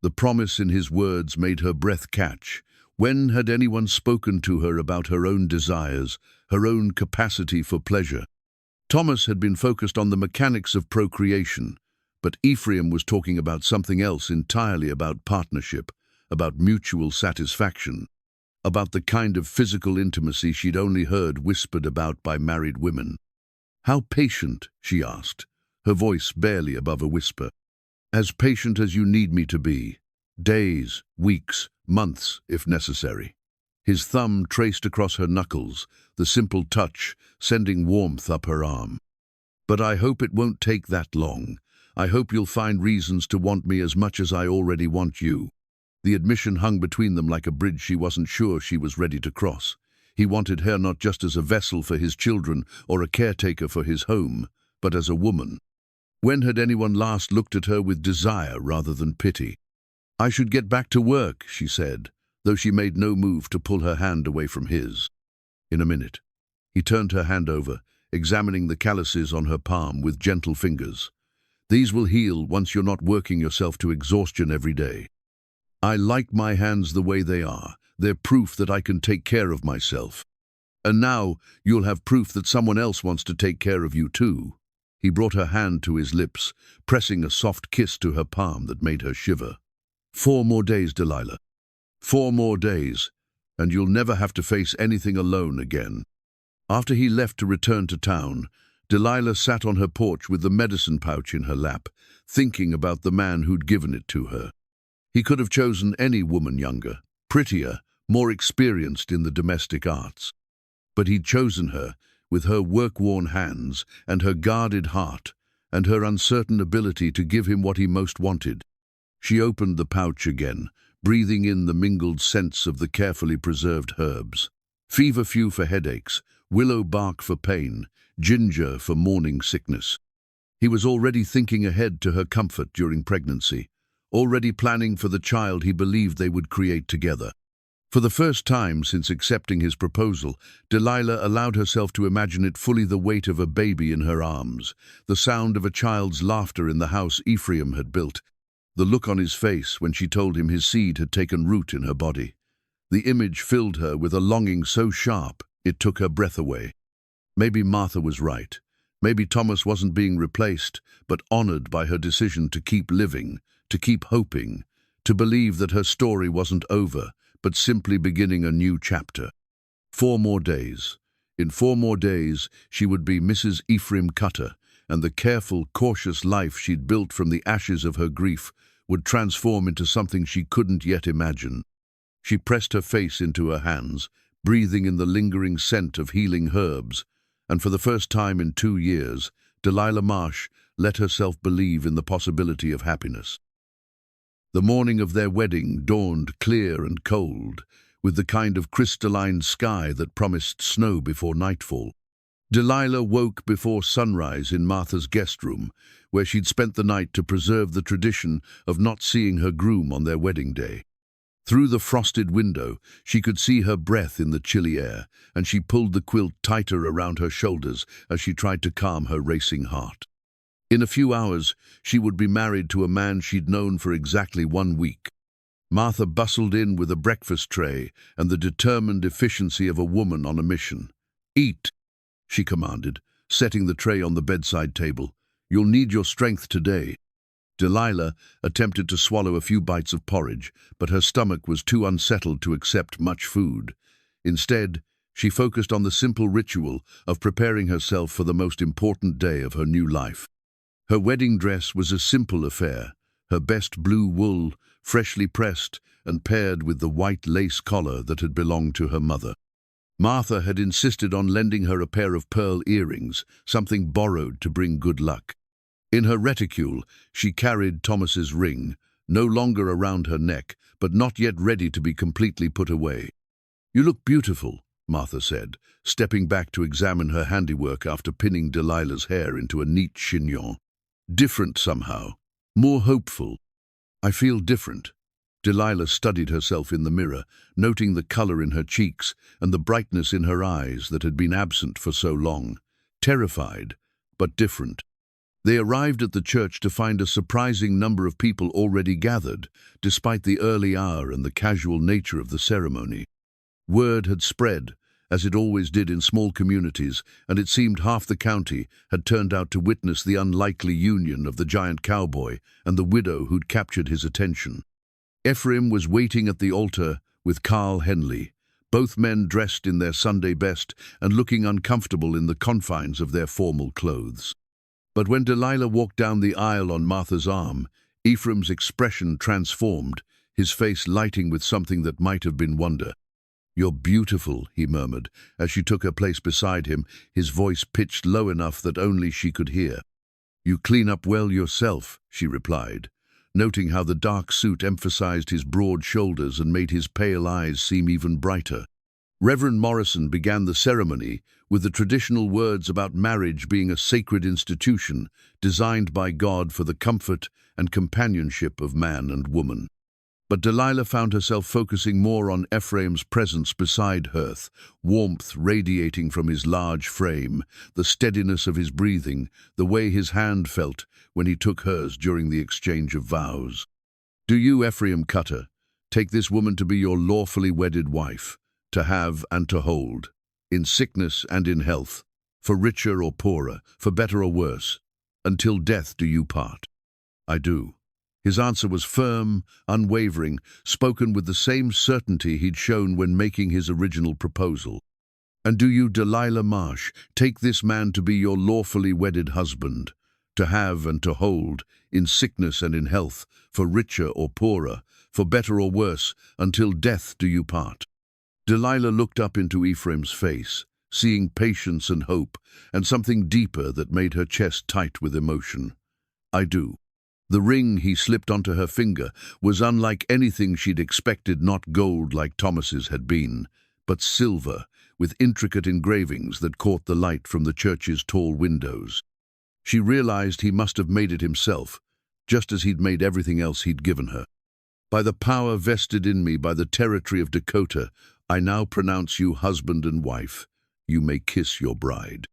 [SPEAKER 1] The promise in his words made her breath catch. When had anyone spoken to her about her own desires, her own capacity for pleasure? Thomas had been focused on the mechanics of procreation, but Ephraim was talking about something else entirely, about partnership, about mutual satisfaction, about the kind of physical intimacy she'd only heard whispered about by married women. "How patient?" she asked, her voice barely above a whisper. "As patient as you need me to be. Days, weeks, months, if necessary." His thumb traced across her knuckles, the simple touch sending warmth up her arm. "But I hope it won't take that long. I hope you'll find reasons to want me as much as I already want you." The admission hung between them like a bridge she wasn't sure she was ready to cross. He wanted her not just as a vessel for his children or a caretaker for his home, but as a woman. When had anyone last looked at her with desire rather than pity? "I should get back to work," she said, though she made no move to pull her hand away from his. In a minute, he turned her hand over, examining the calluses on her palm with gentle fingers. These will heal once you're not working yourself to exhaustion every day. I like my hands the way they are. They're proof that I can take care of myself. And now you'll have proof that someone else wants to take care of you too. He brought her hand to his lips, pressing a soft kiss to her palm that made her shiver. 4 more days, Delilah. 4 more days, and you'll never have to face anything alone again. After he left to return to town, Delilah sat on her porch with the medicine pouch in her lap, thinking about the man who'd given it to her. He could have chosen any woman younger, prettier, more experienced in the domestic arts. But he'd chosen her, with her work-worn hands and her guarded heart and her uncertain ability to give him what he most wanted. She opened the pouch again, breathing in the mingled scents of the carefully preserved herbs. Feverfew for headaches, willow bark for pain, ginger for morning sickness. He was already thinking ahead to her comfort during pregnancy, already planning for the child he believed they would create together. For the first time since accepting his proposal, Delilah allowed herself to imagine it fully, the weight of a baby in her arms, the sound of a child's laughter in the house Ephraim had built, the look on his face when she told him his seed had taken root in her body. The image filled her with a longing so sharp it took her breath away. Maybe Martha was right. Maybe Thomas wasn't being replaced, but honored by her decision to keep living, to keep hoping, to believe that her story wasn't over, but simply beginning a new chapter. 4 more days. In 4 more days, she would be Mrs. Ephraim Cutter, and the careful, cautious life she'd built from the ashes of her grief would transform into something she couldn't yet imagine. She pressed her face into her hands, breathing in the lingering scent of healing herbs, and for the first time in 2 years, Delilah Marsh let herself believe in the possibility of happiness. The morning of their wedding dawned clear and cold, with the kind of crystalline sky that promised snow before nightfall. Delilah woke before sunrise in Martha's guest room, where she'd spent the night to preserve the tradition of not seeing her groom on their wedding day. Through the frosted window, she could see her breath in the chilly air, and she pulled the quilt tighter around her shoulders as she tried to calm her racing heart. In a few hours, she would be married to a man she'd known for exactly 1 week. Martha bustled in with a breakfast tray and the determined efficiency of a woman on a mission. "Eat," she commanded, setting the tray on the bedside table. "You'll need your strength today." Delilah attempted to swallow a few bites of porridge, but her stomach was too unsettled to accept much food. Instead, she focused on the simple ritual of preparing herself for the most important day of her new life. Her wedding dress was a simple affair, her best blue wool, freshly pressed and paired with the white lace collar that had belonged to her mother. Martha had insisted on lending her a pair of pearl earrings, something borrowed to bring good luck. In her reticule, she carried Thomas's ring, no longer around her neck, but not yet ready to be completely put away. "You look beautiful," Martha said, stepping back to examine her handiwork after pinning Delilah's hair into a neat chignon. "Different somehow. More hopeful." "I feel different." Delilah studied herself in the mirror, noting the color in her cheeks and the brightness in her eyes that had been absent for so long. Terrified, but different. They arrived at the church to find a surprising number of people already gathered, despite the early hour and the casual nature of the ceremony. Word had spread, as it always did in small communities, and it seemed half the county had turned out to witness the unlikely union of the giant cowboy and the widow who'd captured his attention. Ephraim was waiting at the altar with Carl Henley, both men dressed in their Sunday best and looking uncomfortable in the confines of their formal clothes. But when Delilah walked down the aisle on Martha's arm, Ephraim's expression transformed, his face lighting with something that might have been wonder. "You're beautiful," he murmured, as she took her place beside him, his voice pitched low enough that only she could hear. "You clean up well yourself," she replied, noting how the dark suit emphasized his broad shoulders and made his pale eyes seem even brighter. Reverend Morrison began the ceremony with the traditional words about marriage being a sacred institution designed by God for the comfort and companionship of man and woman. But Delilah found herself focusing more on Ephraim's presence beside Hearth, warmth radiating from his large frame, the steadiness of his breathing, the way his hand felt when he took hers during the exchange of vows. "Do you, Ephraim Cutter, take this woman to be your lawfully wedded wife, to have and to hold, in sickness and in health, for richer or poorer, for better or worse, until death do you part?" "I do." His answer was firm, unwavering, spoken with the same certainty he'd shown when making his original proposal. "And do you, Delilah Marsh, take this man to be your lawfully wedded husband, to have and to hold, in sickness and in health, for richer or poorer, for better or worse, until death do you part?" Delilah looked up into Ephraim's face, seeing patience and hope, and something deeper that made her chest tight with emotion. "I do." The ring he slipped onto her finger was unlike anything she'd expected, not gold like Thomas's had been, but silver, with intricate engravings that caught the light from the church's tall windows. She realized he must have made it himself, just as he'd made everything else he'd given her. "By the power vested in me by the territory of Dakota, I now pronounce you husband and wife. You may kiss your bride."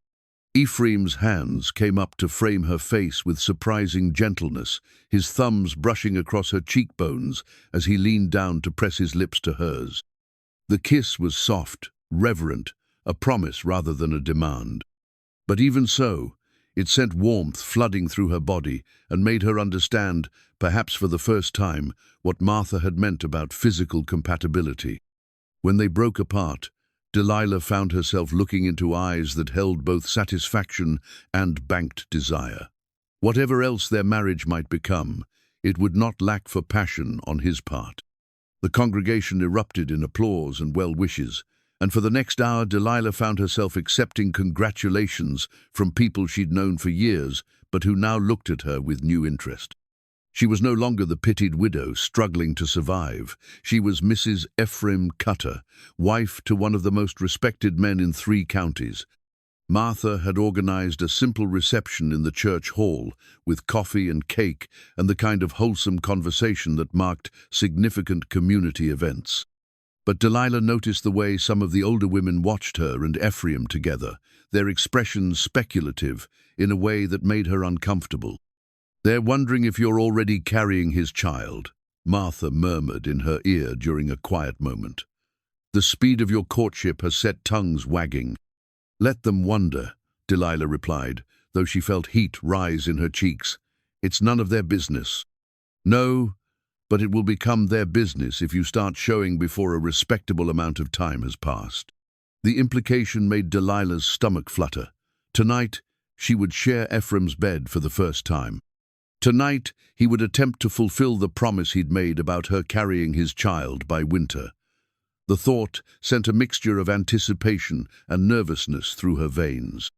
[SPEAKER 1] Ephraim's hands came up to frame her face with surprising gentleness, his thumbs brushing across her cheekbones as he leaned down to press his lips to hers. The kiss was soft, reverent, a promise rather than a demand. But even so, it sent warmth flooding through her body and made her understand, perhaps for the first time, what Martha had meant about physical compatibility. When they broke apart, Delilah found herself looking into eyes that held both satisfaction and banked desire. Whatever else their marriage might become, it would not lack for passion on his part. The congregation erupted in applause and well wishes, and for the next hour Delilah found herself accepting congratulations from people she'd known for years, but who now looked at her with new interest. She was no longer the pitied widow struggling to survive. She was Mrs. Ephraim Cutter, wife to one of the most respected men in 3 counties. Martha had organized a simple reception in the church hall, with coffee and cake and the kind of wholesome conversation that marked significant community events. But Delilah noticed the way some of the older women watched her and Ephraim together, their expressions speculative in a way that made her uncomfortable. "They're wondering if you're already carrying his child," Martha murmured in her ear during a quiet moment. "The speed of your courtship has set tongues wagging." "Let them wonder," Delilah replied, though she felt heat rise in her cheeks. "It's none of their business." "No, but it will become their business if you start showing before a respectable amount of time has passed." The implication made Delilah's stomach flutter. Tonight, she would share Ephraim's bed for the first time. Tonight, he would attempt to fulfill the promise he'd made about her carrying his child by winter. The thought sent a mixture of anticipation and nervousness through her veins.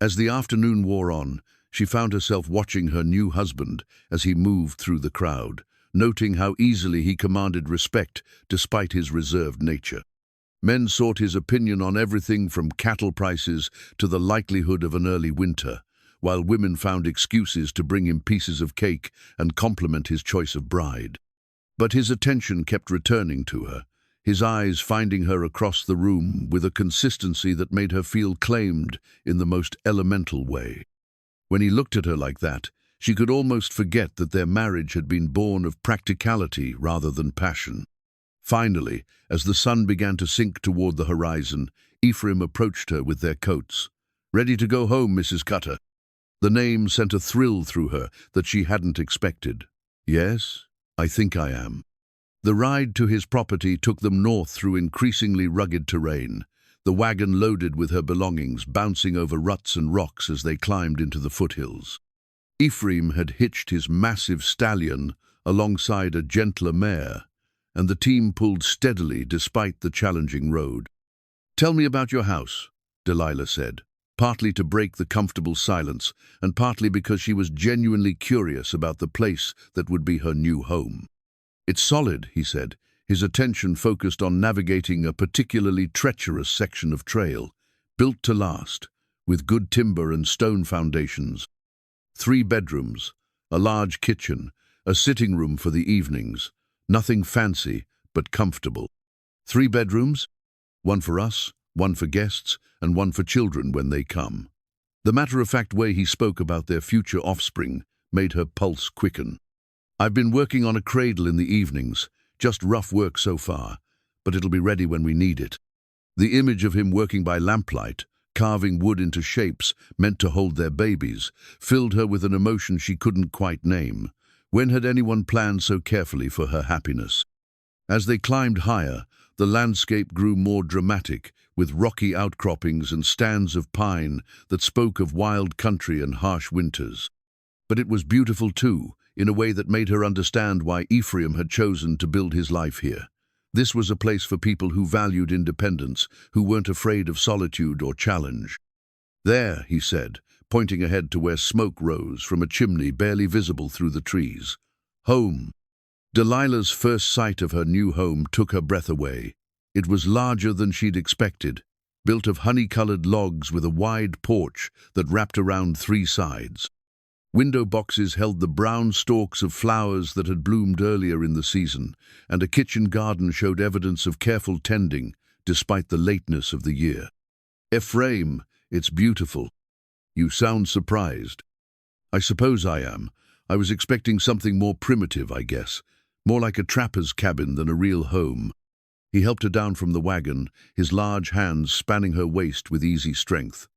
[SPEAKER 1] As the afternoon wore on, she found herself watching her new husband as he moved through the crowd, noting how easily he commanded respect despite his reserved nature. Men sought his opinion on everything from cattle prices to the likelihood of an early winter, while women found excuses to bring him pieces of cake and compliment his choice of bride. But his attention kept returning to her, his eyes finding her across the room with a consistency that made her feel claimed in the most elemental way. When he looked at her like that, she could almost forget that their marriage had been born of practicality rather than passion. Finally, as the sun began to sink toward the horizon, Ephraim approached her with their coats. "Ready to go home, Mrs. Cutter?" The name sent a thrill through her that she hadn't expected. "Yes, I think I am." The ride to his property took them north through increasingly rugged terrain, the wagon loaded with her belongings bouncing over ruts and rocks as they climbed into the foothills. Ephraim had hitched his massive stallion alongside a gentler mare, and the team pulled steadily despite the challenging road. "Tell me about your house," Delilah said, partly to break the comfortable silence and partly because she was genuinely curious about the place that would be her new home. "It's solid," he said, his attention focused on navigating a particularly treacherous section of trail, built to last, with good timber and stone foundations. 3 bedrooms, a large kitchen, a sitting room for the evenings, Nothing fancy, but comfortable. 3 bedrooms, one for us, one for guests, and one for children when they come. The matter-of-fact way he spoke about their future offspring made her pulse quicken. I've been working on a cradle in the evenings, just rough work so far, but it'll be ready when we need it. The image of him working by lamplight, carving wood into shapes meant to hold their babies, filled her with an emotion she couldn't quite name. When had anyone planned so carefully for her happiness? As they climbed higher, the landscape grew more dramatic, with rocky outcroppings and stands of pine that spoke of wild country and harsh winters. But it was beautiful too, in a way that made her understand why Ephraim had chosen to build his life here. This was a place for people who valued independence, who weren't afraid of solitude or challenge. There, he said, pointing ahead to where smoke rose from a chimney barely visible through the trees. Home. Delilah's first sight of her new home took her breath away. It was larger than she'd expected, built of honey-colored logs with a wide porch that wrapped around 3 sides. Window boxes held the brown stalks of flowers that had bloomed earlier in the season, and a kitchen garden showed evidence of careful tending, despite the lateness of the year. Ephraim, it's beautiful. You sound surprised. I suppose I am. I was expecting something more primitive, I guess. More like a trapper's cabin than a real home. He helped her down from the wagon, his large hands spanning her waist with easy strength.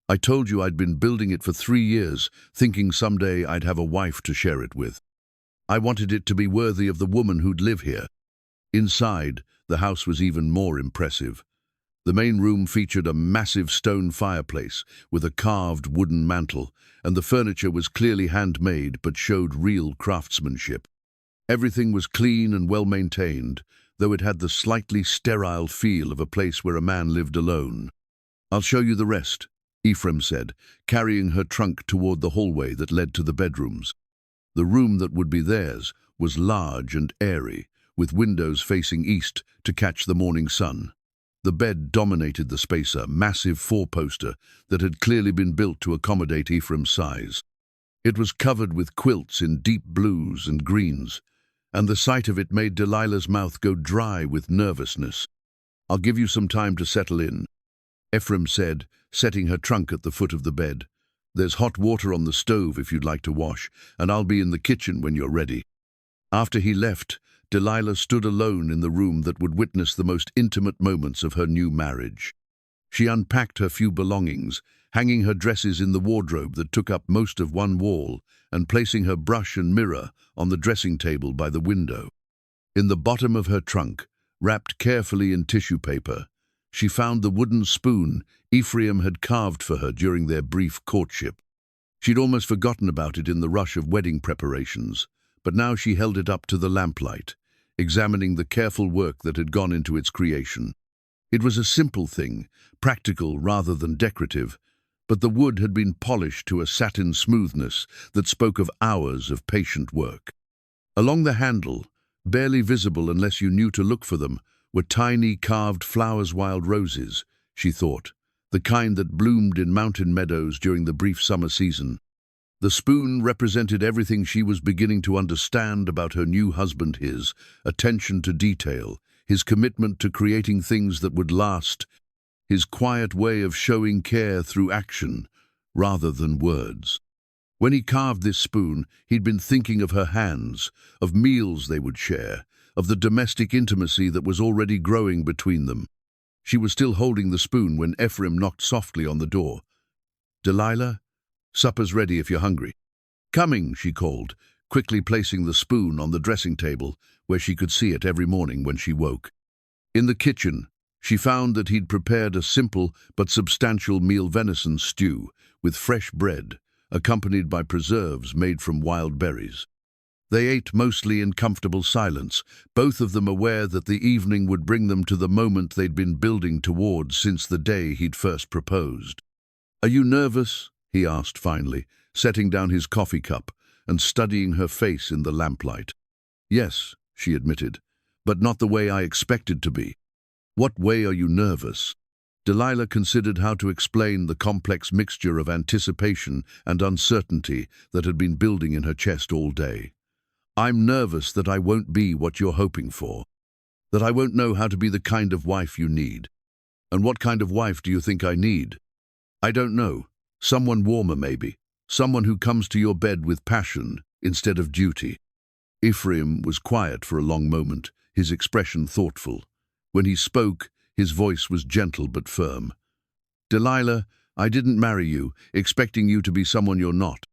[SPEAKER 1] I told you I'd been building it for 3 years, thinking someday I'd have a wife to share it with. I wanted it to be worthy of the woman who'd live here. Inside, the house was even more impressive. The main room featured a massive stone fireplace with a carved wooden mantel, and the furniture was clearly handmade but showed real craftsmanship. Everything was clean and well-maintained, though it had the slightly sterile feel of a place where a man lived alone. I'll show you the rest, Ephraim said, carrying her trunk toward the hallway that led to the bedrooms. The room that would be theirs was large and airy, with windows facing east to catch the morning sun. The bed dominated the space, a massive 4-poster that had clearly been built to accommodate Ephraim's size. It was covered with quilts in deep blues and greens, and the sight of it made Delilah's mouth go dry with nervousness. I'll give you some time to settle in, Ephraim said, setting her trunk at the foot of the bed. There's hot water on the stove if you'd like to wash, and I'll be in the kitchen when you're ready. After he left, Delilah stood alone in the room that would witness the most intimate moments of her new marriage. She unpacked her few belongings, hanging her dresses in the wardrobe that took up most of one wall, and placing her brush and mirror on the dressing table by the window. In the bottom of her trunk, wrapped carefully in tissue paper, she found the wooden spoon Ephraim had carved for her during their brief courtship. She'd almost forgotten about it in the rush of wedding preparations, but now she held it up to the lamplight, examining the careful work that had gone into its creation. It was a simple thing, practical rather than decorative, but the wood had been polished to a satin smoothness that spoke of hours of patient work. Along the handle, barely visible unless you knew to look for them, were tiny carved flowers, wild roses, she thought, the kind that bloomed in mountain meadows during the brief summer season. The spoon represented everything she was beginning to understand about her new husband, his attention to detail, his commitment to creating things that would last, his quiet way of showing care through action rather than words. When he carved this spoon, he'd been thinking of her hands, of meals they would share, of the domestic intimacy that was already growing between them. She was still holding the spoon when Ephraim knocked softly on the door. "Delilah, supper's ready if you're hungry." "Coming," she called, quickly placing the spoon on the dressing table where she could see it every morning when she woke. In the kitchen, she found that he'd prepared a simple but substantial meal, venison stew with fresh bread, accompanied by preserves made from wild berries. They ate mostly in comfortable silence, both of them aware that the evening would bring them to the moment they'd been building towards since the day he'd first proposed. "Are you nervous?" he asked finally, setting down his coffee cup and studying her face in the lamplight. "Yes," she admitted, "but not the way I expected to be." "What way are you nervous?" Delilah considered how to explain the complex mixture of anticipation and uncertainty that had been building in her chest all day. I'm nervous that I won't be what you're hoping for, that I won't know how to be the kind of wife you need. And what kind of wife do you think I need? I don't know. Someone warmer, maybe. Someone who comes to your bed with passion instead of duty. Ephraim was quiet for a long moment, his expression thoughtful. When he spoke, his voice was gentle but firm. Delilah, I didn't marry you, expecting you to be someone you're not.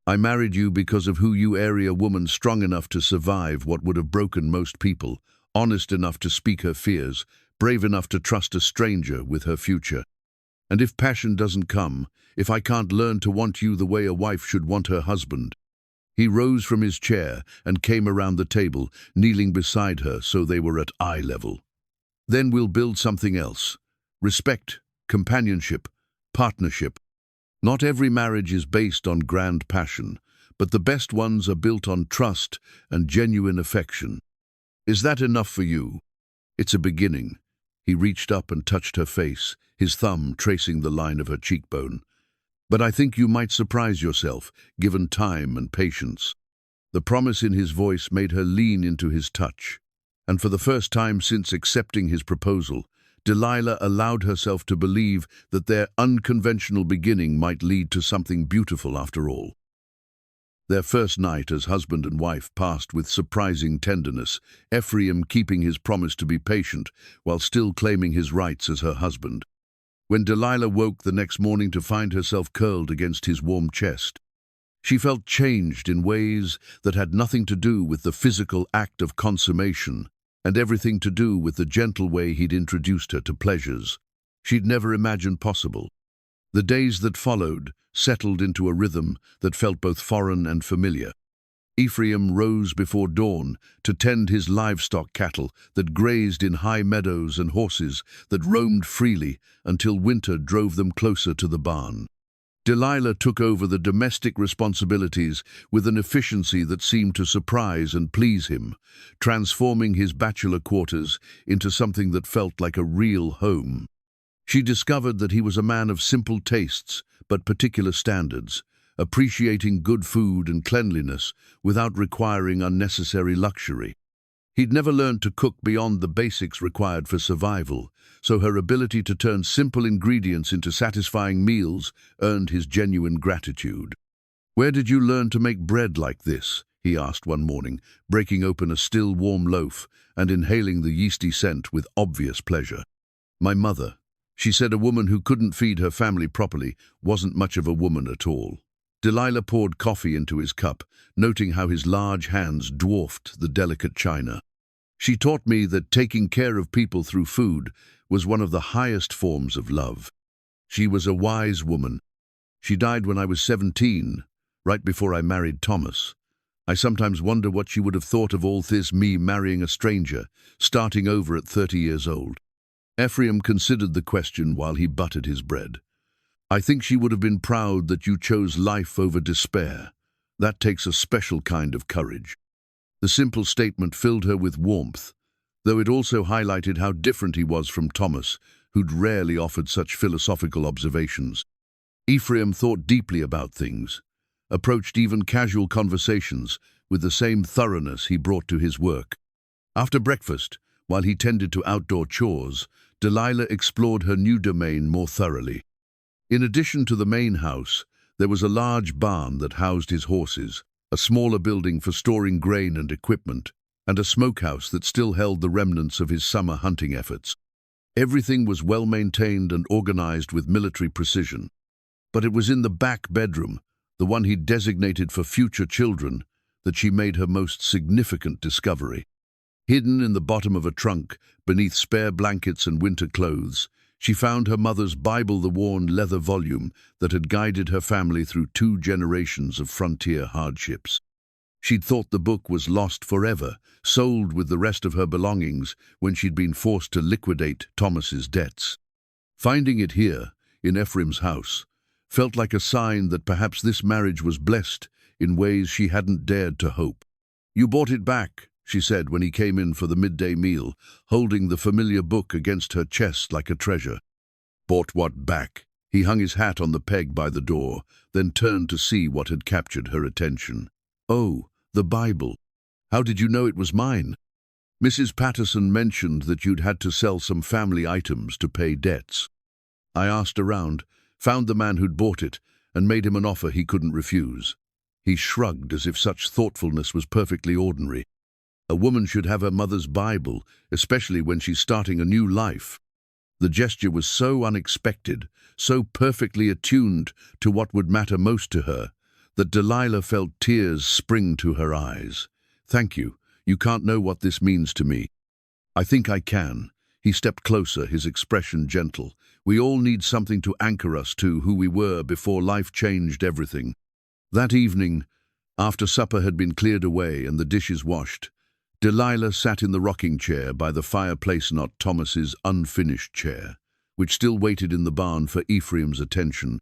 [SPEAKER 1] I married you because of who you are, a woman strong enough to survive what would have broken most people, honest enough to speak her fears, brave enough to trust a stranger with her future. And if passion doesn't come, if I can't learn to want you the way a wife should want her husband. He rose from his chair and came around the table, kneeling beside her so they were at eye level. Then we'll build something else. Respect, companionship, partnership. Not every marriage is based on grand passion, but the best ones are built on trust and genuine affection. Is that enough for you? It's a beginning. He reached up and touched her face, his thumb tracing the line of her cheekbone. But I think you might surprise yourself, given time and patience. The promise in his voice made her lean into his touch. And for the first time since accepting his proposal, Delilah allowed herself to believe that their unconventional beginning might lead to something beautiful after all. Their first night as husband and wife passed with surprising tenderness, Ephraim keeping his promise to be patient while still claiming his rights as her husband. When Delilah woke the next morning to find herself curled against his warm chest, she felt changed in ways that had nothing to do with the physical act of consummation and everything to do with the gentle way he'd introduced her to pleasures she'd never imagined possible. The days that followed settled into a rhythm that felt both foreign and familiar. Ephraim rose before dawn to tend his livestock cattle that grazed in high meadows and horses that roamed freely until winter drove them closer to the barn. Delilah took over the domestic responsibilities with an efficiency that seemed to surprise and please him, transforming his bachelor quarters into something that felt like a real home. She discovered that he was a man of simple tastes but particular standards, appreciating good food and cleanliness without requiring unnecessary luxury. He'd never learned to cook beyond the basics required for survival, so her ability to turn simple ingredients into satisfying meals earned his genuine gratitude. "Where did you learn to make bread like this?" he asked one morning, breaking open a still warm loaf and inhaling the yeasty scent with obvious pleasure. "My mother," she said. A woman who couldn't feed her family properly wasn't much of a woman at all. Delilah poured coffee into his cup, noting how his large hands dwarfed the delicate china. "She taught me that taking care of people through food was one of the highest forms of love. She was a wise woman. She died when I was 17, right before I married Thomas. I sometimes wonder what she would have thought of all this, me marrying a stranger, starting over at 30 years old." Ephraim considered the question while he buttered his bread. "I think she would have been proud that you chose life over despair. That takes a special kind of courage." The simple statement filled her with warmth, though it also highlighted how different he was from Thomas, who'd rarely offered such philosophical observations. Ephraim thought deeply about things, approached even casual conversations with the same thoroughness he brought to his work. After breakfast, while he tended to outdoor chores, Delilah explored her new domain more thoroughly. In addition to the main house, there was a large barn that housed his horses, a smaller building for storing grain and equipment, and a smokehouse that still held the remnants of his summer hunting efforts. Everything was well maintained and organized with military precision. But it was in the back bedroom, the one he'd designated for future children, that she made her most significant discovery. Hidden in the bottom of a trunk, beneath spare blankets and winter clothes, she found her mother's Bible-the-worn leather volume that had guided her family through 2 generations of frontier hardships. She'd thought the book was lost forever, sold with the rest of her belongings when she'd been forced to liquidate Thomas's debts. Finding it here, in Ephraim's house, felt like a sign that perhaps this marriage was blessed in ways she hadn't dared to hope. "You bought it back," she said when he came in for the midday meal, holding the familiar book against her chest like a treasure. "Bought what back?" He hung his hat on the peg by the door, then turned to see what had captured her attention. "Oh, the Bible." How did you know it was mine? Mrs. Patterson mentioned that you'd had to sell some family items to pay debts. I asked around, found the man who'd bought it, and made him an offer he couldn't refuse. He shrugged as if such thoughtfulness was perfectly ordinary. A woman should have her mother's Bible, especially when she's starting a new life. The gesture was so unexpected, so perfectly attuned to what would matter most to her, that Delilah felt tears spring to her eyes. Thank you. You can't know what this means to me. I think I can. He stepped closer, his expression gentle. We all need something to anchor us to who we were before life changed everything. That evening, after supper had been cleared away and the dishes washed, Delilah sat in the rocking chair by the fireplace, not Thomas's unfinished chair, which still waited in the barn for Ephraim's attention,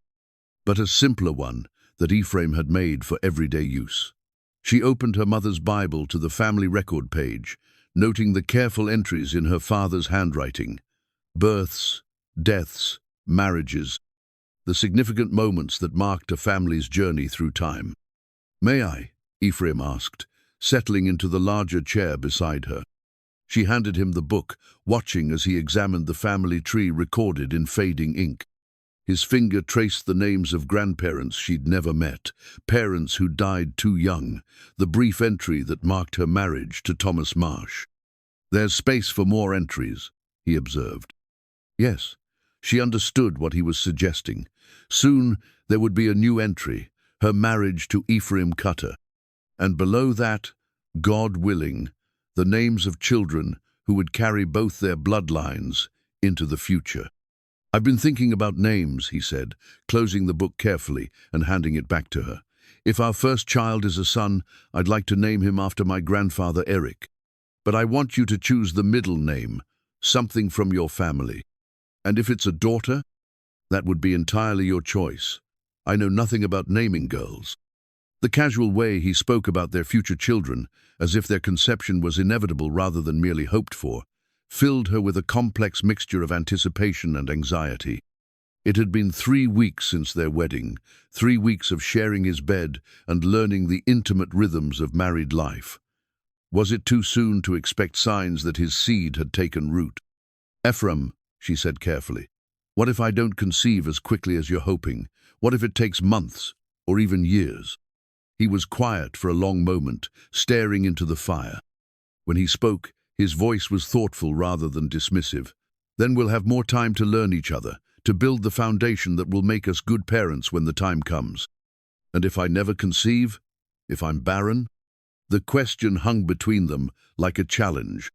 [SPEAKER 1] but a simpler one that Ephraim had made for everyday use. She opened her mother's Bible to the family record page, noting the careful entries in her father's handwriting. Births, deaths, marriages, the significant moments that marked a family's journey through time. "May I?" Ephraim asked, settling into the larger chair beside her. She handed him the book, watching as he examined the family tree recorded in fading ink. His finger traced the names of grandparents she'd never met, parents who died too young, the brief entry that marked her marriage to Thomas Marsh. "There's space for more entries," he observed. Yes, she understood what he was suggesting. Soon there would be a new entry, her marriage to Ephraim Cutter. And below that, God willing, the names of children who would carry both their bloodlines into the future. "I've been thinking about names," he said, closing the book carefully and handing it back to her. "If our first child is a son, I'd like to name him after my grandfather Eric. But I want you to choose the middle name, something from your family. And if it's a daughter, that would be entirely your choice. I know nothing about naming girls." The casual way he spoke about their future children, as if their conception was inevitable rather than merely hoped for, filled her with a complex mixture of anticipation and anxiety. It had been 3 weeks since their wedding, 3 weeks of sharing his bed and learning the intimate rhythms of married life. Was it too soon to expect signs that his seed had taken root? "Ephraim," she said carefully, "what if I don't conceive as quickly as you're hoping? What if it takes months, or even years?" He was quiet for a long moment, staring into the fire. When he spoke, his voice was thoughtful rather than dismissive. "Then we'll have more time to learn each other, to build the foundation that will make us good parents when the time comes. And if I never conceive? If I'm barren?" The question hung between them like a challenge.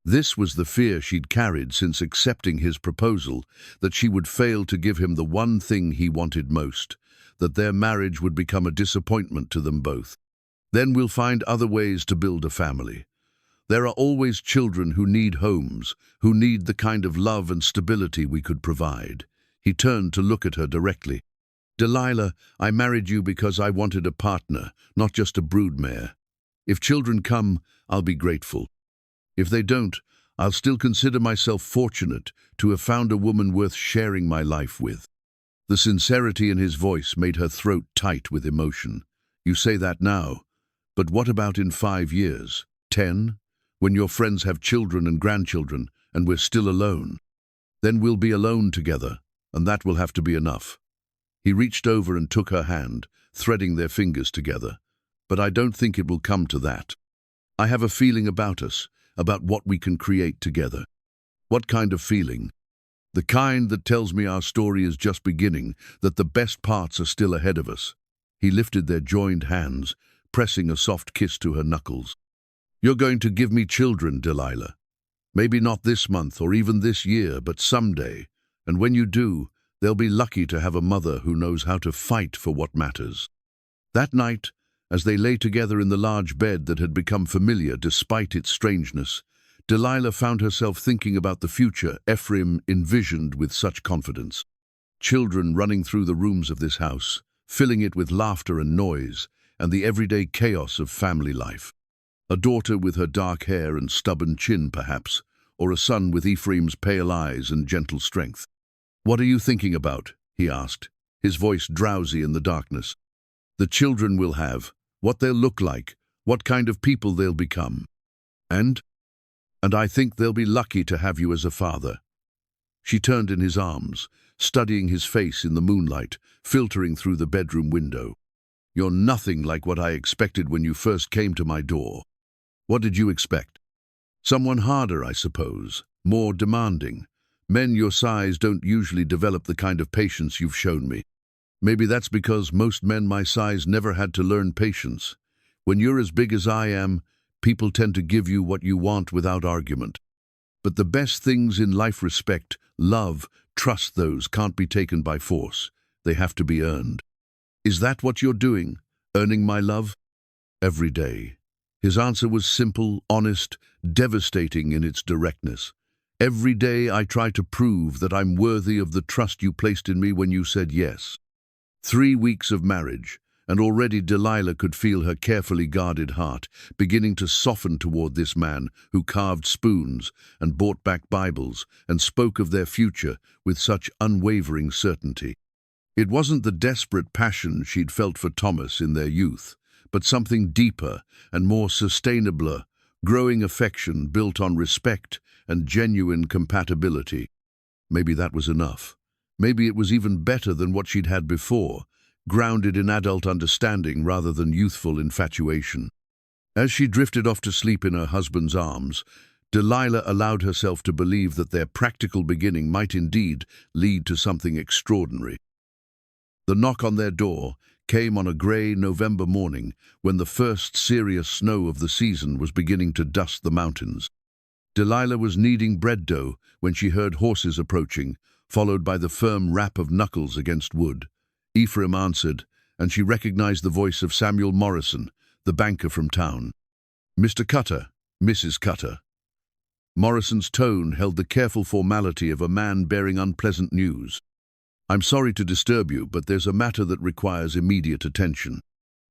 [SPEAKER 1] This was the fear she'd carried since accepting his proposal, that she would fail to give him the one thing he wanted most, that their marriage would become a disappointment to them both. "Then we'll find other ways to build a family. There are always children who need homes, who need the kind of love and stability we could provide." He turned to look at her directly. "Delilah, I married you because I wanted a partner, not just a broodmare. If children come, I'll be grateful. If they don't, I'll still consider myself fortunate to have found a woman worth sharing my life with." The sincerity in his voice made her throat tight with emotion. "You say that now, but what about in 5 years, 10, when your friends have children and grandchildren, and we're still alone? Then we'll be alone together, and that will have to be enough." He reached over and took her hand, threading their fingers together. "But I don't think it will come to that. I have a feeling about us, about what we can create together." "What kind of feeling?" "The kind that tells me our story is just beginning, that the best parts are still ahead of us." He lifted their joined hands, pressing a soft kiss to her knuckles. "You're going to give me children, Delilah. Maybe not this month or even this year, but someday. And when you do, they'll be lucky to have a mother who knows how to fight for what matters." That night, as they lay together in the large bed that had become familiar despite its strangeness, Delilah found herself thinking about the future Ephraim envisioned with such confidence. Children running through the rooms of this house, filling it with laughter and noise, and the everyday chaos of family life. A daughter with her dark hair and stubborn chin, perhaps, or a son with Ephraim's pale eyes and gentle strength. "What are you thinking about?" he asked, his voice drowsy in the darkness. "The children will have, what they'll look like, what kind of people they'll become. And I think they'll be lucky to have you as a father." She turned in his arms, studying his face in the moonlight, filtering through the bedroom window. "You're nothing like what I expected when you first came to my door." "What did you expect?" "Someone harder, I suppose, more demanding. Men your size don't usually develop the kind of patience you've shown me. Maybe that's because most men my size never had to learn patience. When you're as big as I am, people tend to give you what you want without argument. But the best things in life, respect, love, trust, those can't be taken by force. They have to be earned." "Is that what you're doing, earning my love?" "Every day." His answer was simple, honest, devastating in its directness. "Every day I try to prove that I'm worthy of the trust you placed in me when you said yes." 3 weeks of marriage, and already Delilah could feel her carefully guarded heart beginning to soften toward this man who carved spoons and bought back Bibles and spoke of their future with such unwavering certainty. It wasn't the desperate passion she'd felt for Thomas in their youth, but something deeper and more sustainable, growing affection built on respect and genuine compatibility. Maybe that was enough. Maybe it was even better than what she'd had before, grounded in adult understanding rather than youthful infatuation. As she drifted off to sleep in her husband's arms, Delilah allowed herself to believe that their practical beginning might indeed lead to something extraordinary. The knock on their door came on a grey November morning when the first serious snow of the season was beginning to dust the mountains. Delilah was kneading bread dough when she heard horses approaching, followed by the firm rap of knuckles against wood. Ephraim answered, and she recognized the voice of Samuel Morrison, the banker from town. "Mr. Cutter, Mrs. Cutter." Morrison's tone held the careful formality of a man bearing unpleasant news. "I'm sorry to disturb you, but there's a matter that requires immediate attention."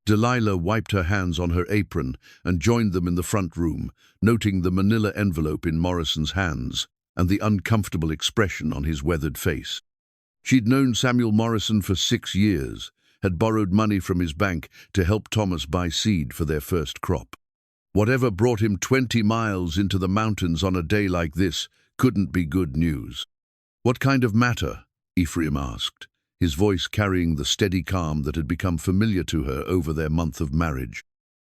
[SPEAKER 1] Delilah wiped her hands on her apron and joined them in the front room, noting the manila envelope in Morrison's hands and the uncomfortable expression on his weathered face. She'd known Samuel Morrison for 6 years, had borrowed money from his bank to help Thomas buy seed for their first crop. Whatever brought him 20 miles into the mountains on a day like this couldn't be good news. "What kind of matter?" Ephraim asked, his voice carrying the steady calm that had become familiar to her over their month of marriage.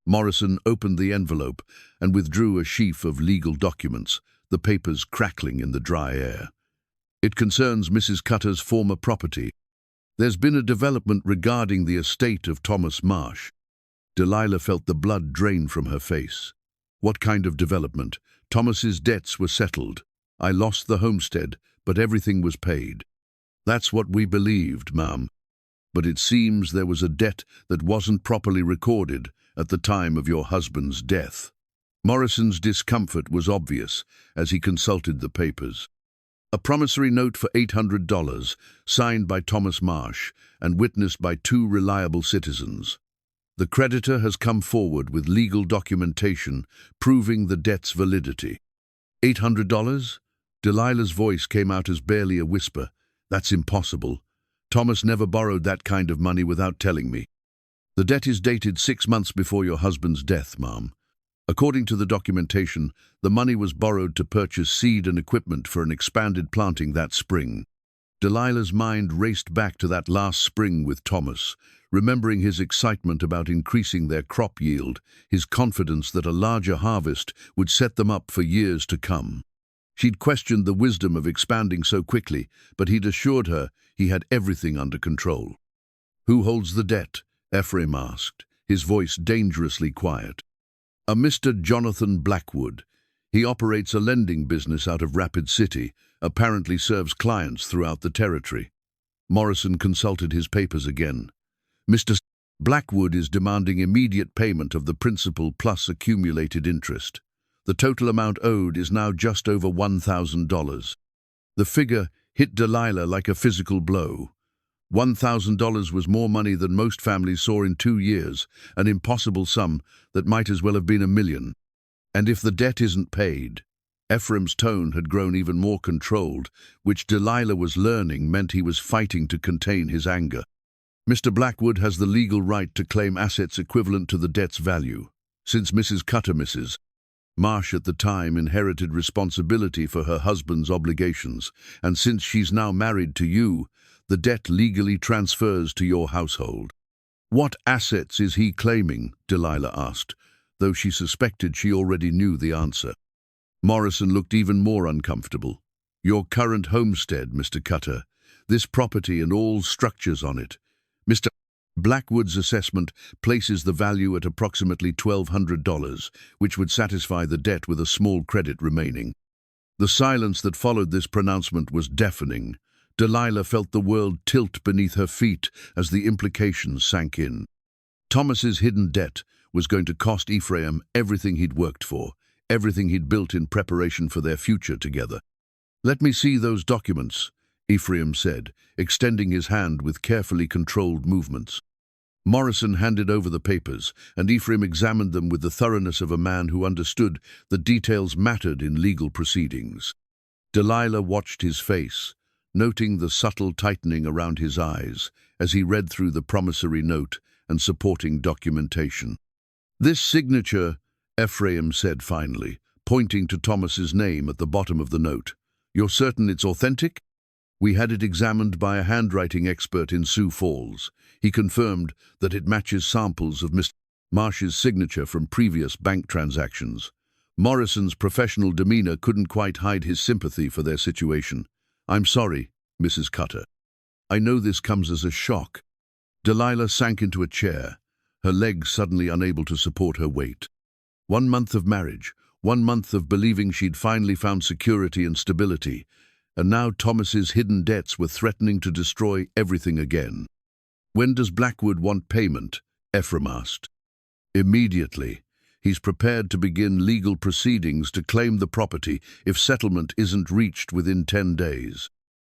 [SPEAKER 1] Morrison opened the envelope and withdrew a sheaf of legal documents, the papers crackling in the dry air. "It concerns Mrs. Cutter's former property. There's been a development regarding the estate of Thomas Marsh." Delilah felt the blood drain from her face. "What kind of development?" "Thomas's debts were settled. I lost the homestead, but everything was paid." "That's what we believed, ma'am. But it seems there was a debt that wasn't properly recorded at the time of your husband's death." Morrison's discomfort was obvious as he consulted the papers. "A promissory note for $800, signed by Thomas Marsh and witnessed by 2 reliable citizens. The creditor has come forward with legal documentation proving the debt's validity." $800? Delilah's voice came out as barely a whisper. "That's impossible. Thomas never borrowed that kind of money without telling me." "The debt is dated 6 months before your husband's death, ma'am. According to the documentation, the money was borrowed to purchase seed and equipment for an expanded planting that spring." Delilah's mind raced back to that last spring with Thomas, remembering his excitement about increasing their crop yield, his confidence that a larger harvest would set them up for years to come. She'd questioned the wisdom of expanding so quickly, but he'd assured her he had everything under control. "Who holds the debt?" Ephraim asked, his voice dangerously quiet. "A Mr. Jonathan Blackwood. He operates a lending business out of Rapid City, apparently serves clients throughout the territory." Morrison consulted his papers again. "Mr. Blackwood is demanding immediate payment of the principal plus accumulated interest. The total amount owed is now just over $1,000. The figure hit Delilah like a physical blow. $1,000 was more money than most families saw in 2 years, an impossible sum that might as well have been $1 million. "And if the debt isn't paid?" Ephraim's tone had grown even more controlled, which Delilah was learning meant he was fighting to contain his anger. "Mr. Blackwood has the legal right to claim assets equivalent to the debt's value. Since Mrs. Cutter, Mrs. Marsh at the time inherited responsibility for her husband's obligations, and since she's now married to you, the debt legally transfers to your household. What assets is he claiming? Delilah asked, though she suspected she already knew the answer. Morrison looked even more uncomfortable. Your current homestead, Mr. Cutter. This property and all structures on it. Mr. Blackwood's assessment places the value at approximately $1,200, which would satisfy the debt with a small credit remaining. The silence that followed this pronouncement was deafening. Delilah felt the world tilt beneath her feet as the implications sank in. Thomas's hidden debt was going to cost Ephraim everything he'd worked for, everything he'd built in preparation for their future together. "Let me see those documents," Ephraim said, extending his hand with carefully controlled movements. Morrison handed over the papers, and Ephraim examined them with the thoroughness of a man who understood that details mattered in legal proceedings. Delilah watched his face, noting the subtle tightening around his eyes as he read through the promissory note and supporting documentation. "This signature," Ephraim said finally, pointing to Thomas's name at the bottom of the note. "You're certain it's authentic?" "We had it examined by a handwriting expert in Sioux Falls. He confirmed that it matches samples of Mr. Marsh's signature from previous bank transactions." Morrison's professional demeanor couldn't quite hide his sympathy for their situation. "I'm sorry, Mrs. Cutter. I know this comes as a shock." Delilah sank into a chair, her legs suddenly unable to support her weight. 1 month of marriage, 1 month of believing she'd finally found security and stability, and now Thomas's hidden debts were threatening to destroy everything again. "When does Blackwood want payment?" Ephraim asked. "Immediately. He's prepared to begin legal proceedings to claim the property if settlement isn't reached within 10 days.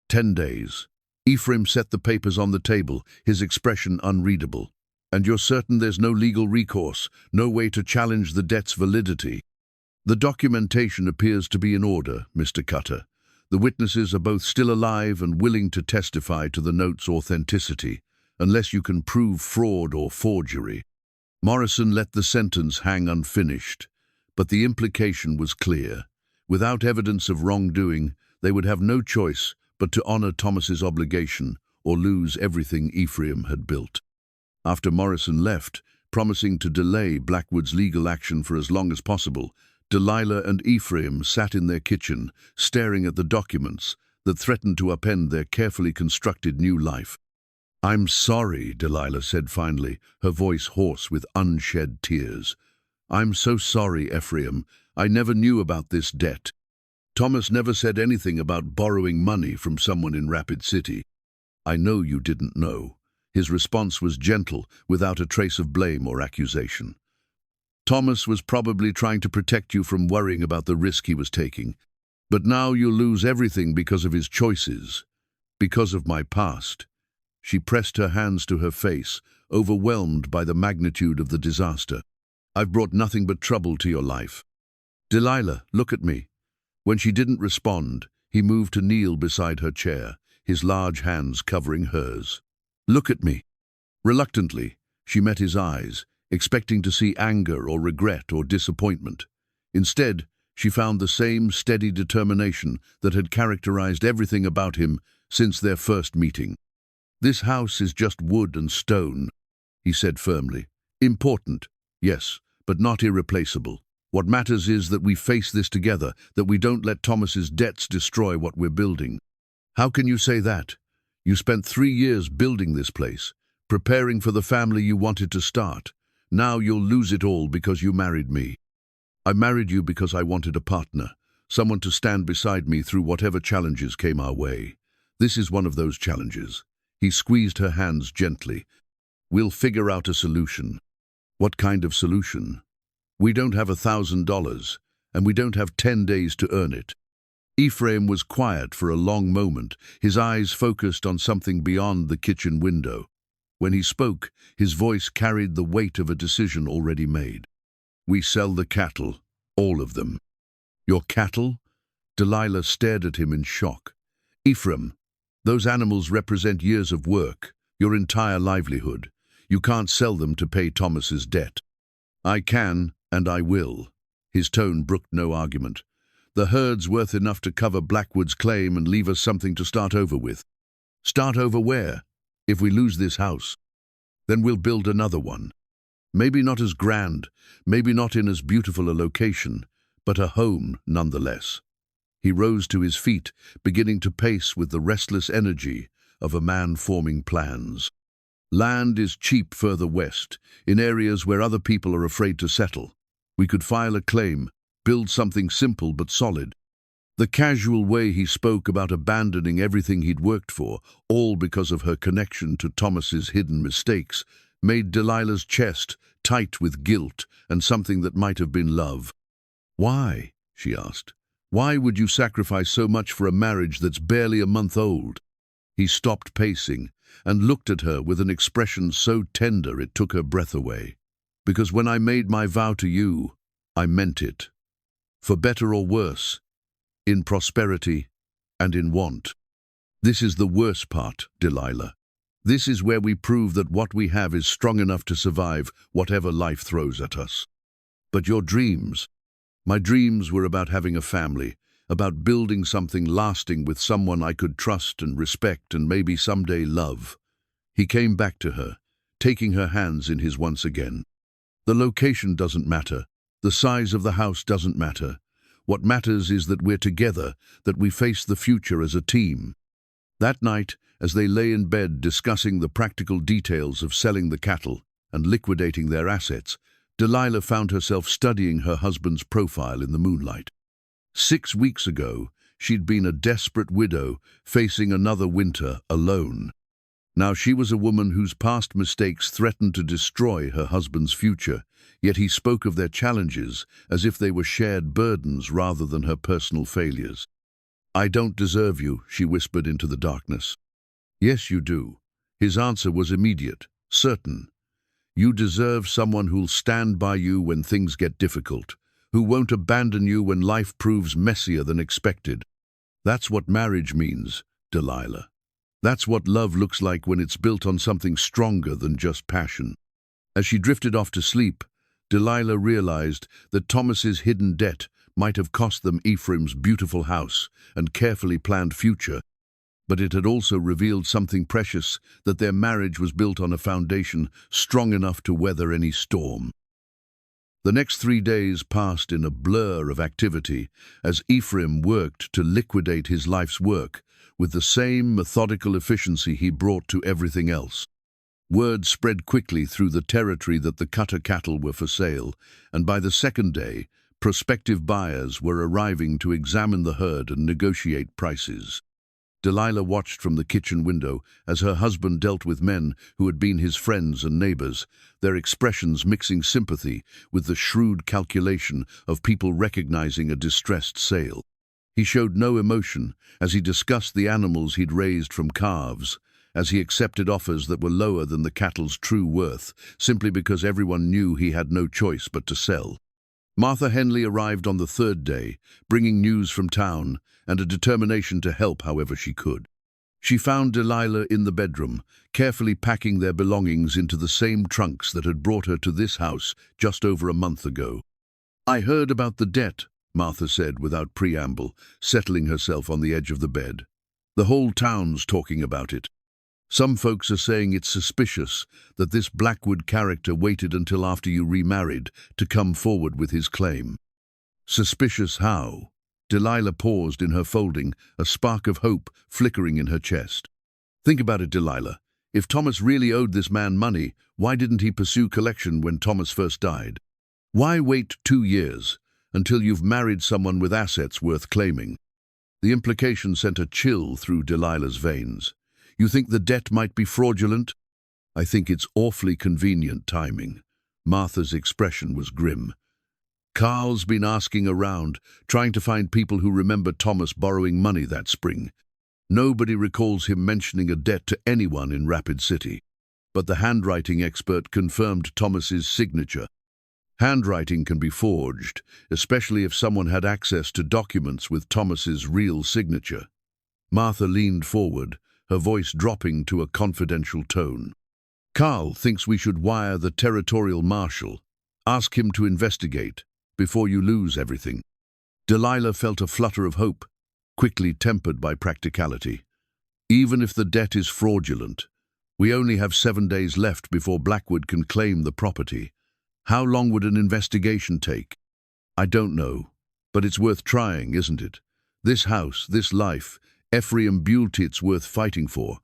[SPEAKER 1] 10 days. Ephraim set the papers on the table, his expression unreadable. "And you're certain there's no legal recourse, no way to challenge the debt's validity?" "The documentation appears to be in order, Mr. Cutter. The witnesses are both still alive and willing to testify to the note's authenticity, unless you can prove fraud or forgery." Morrison let the sentence hang unfinished, but the implication was clear. Without evidence of wrongdoing, they would have no choice but to honor Thomas's obligation or lose everything Ephraim had built. After Morrison left, promising to delay Blackwood's legal action for as long as possible, Delilah and Ephraim sat in their kitchen, staring at the documents that threatened to upend their carefully constructed new life. "I'm sorry," Delilah said finally, her voice hoarse with unshed tears. "I'm so sorry, Ephraim. I never knew about this debt. Thomas never said anything about borrowing money from someone in Rapid City." "I know you didn't know." His response was gentle, without a trace of blame or accusation. "Thomas was probably trying to protect you from worrying about the risk he was taking. But now you'll lose everything because of his choices. Because of my past." She pressed her hands to her face, overwhelmed by the magnitude of the disaster. "I've brought nothing but trouble to your life." "Delilah, look at me." When she didn't respond, he moved to kneel beside her chair, his large hands covering hers. "Look at me." Reluctantly, she met his eyes, expecting to see anger or regret or disappointment. Instead, she found the same steady determination that had characterized everything about him since their first meeting. "This house is just wood and stone," he said firmly. "Important, yes, but not irreplaceable. What matters is that we face this together, that we don't let Thomas's debts destroy what we're building." "How can you say that? You spent 3 years building this place, preparing for the family you wanted to start. Now you'll lose it all because you married me." "I married you because I wanted a partner, someone to stand beside me through whatever challenges came our way. This is one of those challenges." He squeezed her hands gently. "We'll figure out a solution." "What kind of solution?" "We don't have $1,000, and we don't have 10 days to earn it." Ephraim was quiet for a long moment, his eyes focused on something beyond the kitchen window. When he spoke, his voice carried the weight of a decision already made. "We sell the cattle, all of them." "Your cattle?" Delilah stared at him in shock. "Ephraim, those animals represent years of work, your entire livelihood. You can't sell them to pay Thomas's debt." I can, and I will. His tone brooked no argument. The herd's worth enough to cover Blackwood's claim and leave us something to start over with. Start over where? If we lose this house, then we'll build another one. Maybe not as grand, maybe not in as beautiful a location, but a home nonetheless. He rose to his feet, beginning to pace with the restless energy of a man forming plans. Land is cheap further west, in areas where other people are afraid to settle. We could file a claim, build something simple but solid. The casual way he spoke about abandoning everything he'd worked for, all because of her connection to Thomas's hidden mistakes, made Delilah's chest tight with guilt and something that might have been love. Why? She asked. Why would you sacrifice so much for a marriage that's barely a month old? He stopped pacing and looked at her with an expression so tender it took her breath away. Because when I made my vow to you, I meant it. For better or worse, in prosperity and in want. This is the worst part, Delilah. This is where we prove that what we have is strong enough to survive whatever life throws at us. But your dreams, my dreams were about having a family, about building something lasting with someone I could trust and respect and maybe someday love. He came back to her, taking her hands in his once again. The location doesn't matter. The size of the house doesn't matter. What matters is that we're together, that we face the future as a team. That night, as they lay in bed discussing the practical details of selling the cattle and liquidating their assets, Delilah found herself studying her husband's profile in the moonlight. 6 weeks ago, she'd been a desperate widow facing another winter alone. Now she was a woman whose past mistakes threatened to destroy her husband's future, yet he spoke of their challenges as if they were shared burdens rather than her personal failures. I don't deserve you, she whispered into the darkness. Yes, you do. His answer was immediate, certain. You deserve someone who'll stand by you when things get difficult, who won't abandon you when life proves messier than expected. That's what marriage means, Delilah. That's what love looks like when it's built on something stronger than just passion. As she drifted off to sleep, Delilah realized that Thomas's hidden debt might have cost them Ephraim's beautiful house and carefully planned future, but it had also revealed something precious, that their marriage was built on a foundation strong enough to weather any storm. The next 3 days passed in a blur of activity as Ephraim worked to liquidate his life's work with the same methodical efficiency he brought to everything else. Word spread quickly through the territory that the Cutter cattle were for sale, and by the second day, prospective buyers were arriving to examine the herd and negotiate prices. Delilah watched from the kitchen window as her husband dealt with men who had been his friends and neighbors, their expressions mixing sympathy with the shrewd calculation of people recognizing a distressed sale. He showed no emotion as he discussed the animals he'd raised from calves, as he accepted offers that were lower than the cattle's true worth, simply because everyone knew he had no choice but to sell. Martha Henley arrived on the 3rd day, bringing news from town and a determination to help however she could. She found Delilah in the bedroom, carefully packing their belongings into the same trunks that had brought her to this house just over a month ago. I heard about the debt, Martha said without preamble, settling herself on the edge of the bed. The whole town's talking about it. Some folks are saying it's suspicious that this Blackwood character waited until after you remarried to come forward with his claim. Suspicious how? Delilah paused in her folding, a spark of hope flickering in her chest. Think about it, Delilah. If Thomas really owed this man money, why didn't he pursue collection when Thomas first died? Why wait 2 years until you've married someone with assets worth claiming? The implication sent a chill through Delilah's veins. You think the debt might be fraudulent? I think it's awfully convenient timing. Martha's expression was grim. Carl's been asking around, trying to find people who remember Thomas borrowing money that spring. Nobody recalls him mentioning a debt to anyone in Rapid City. But the handwriting expert confirmed Thomas's signature. Handwriting can be forged, especially if someone had access to documents with Thomas's real signature. Martha leaned forward, her voice dropping to a confidential tone. Carl thinks we should wire the territorial marshal, Ask him to investigate before you lose everything. Delilah felt a flutter of hope, quickly tempered by practicality. Even if the debt is fraudulent, we only have 7 days left before Blackwood can claim the property. How long would an investigation take? I don't know, but it's worth trying, isn't it? This house, this life, Ephraim Cutter, it's worth fighting for.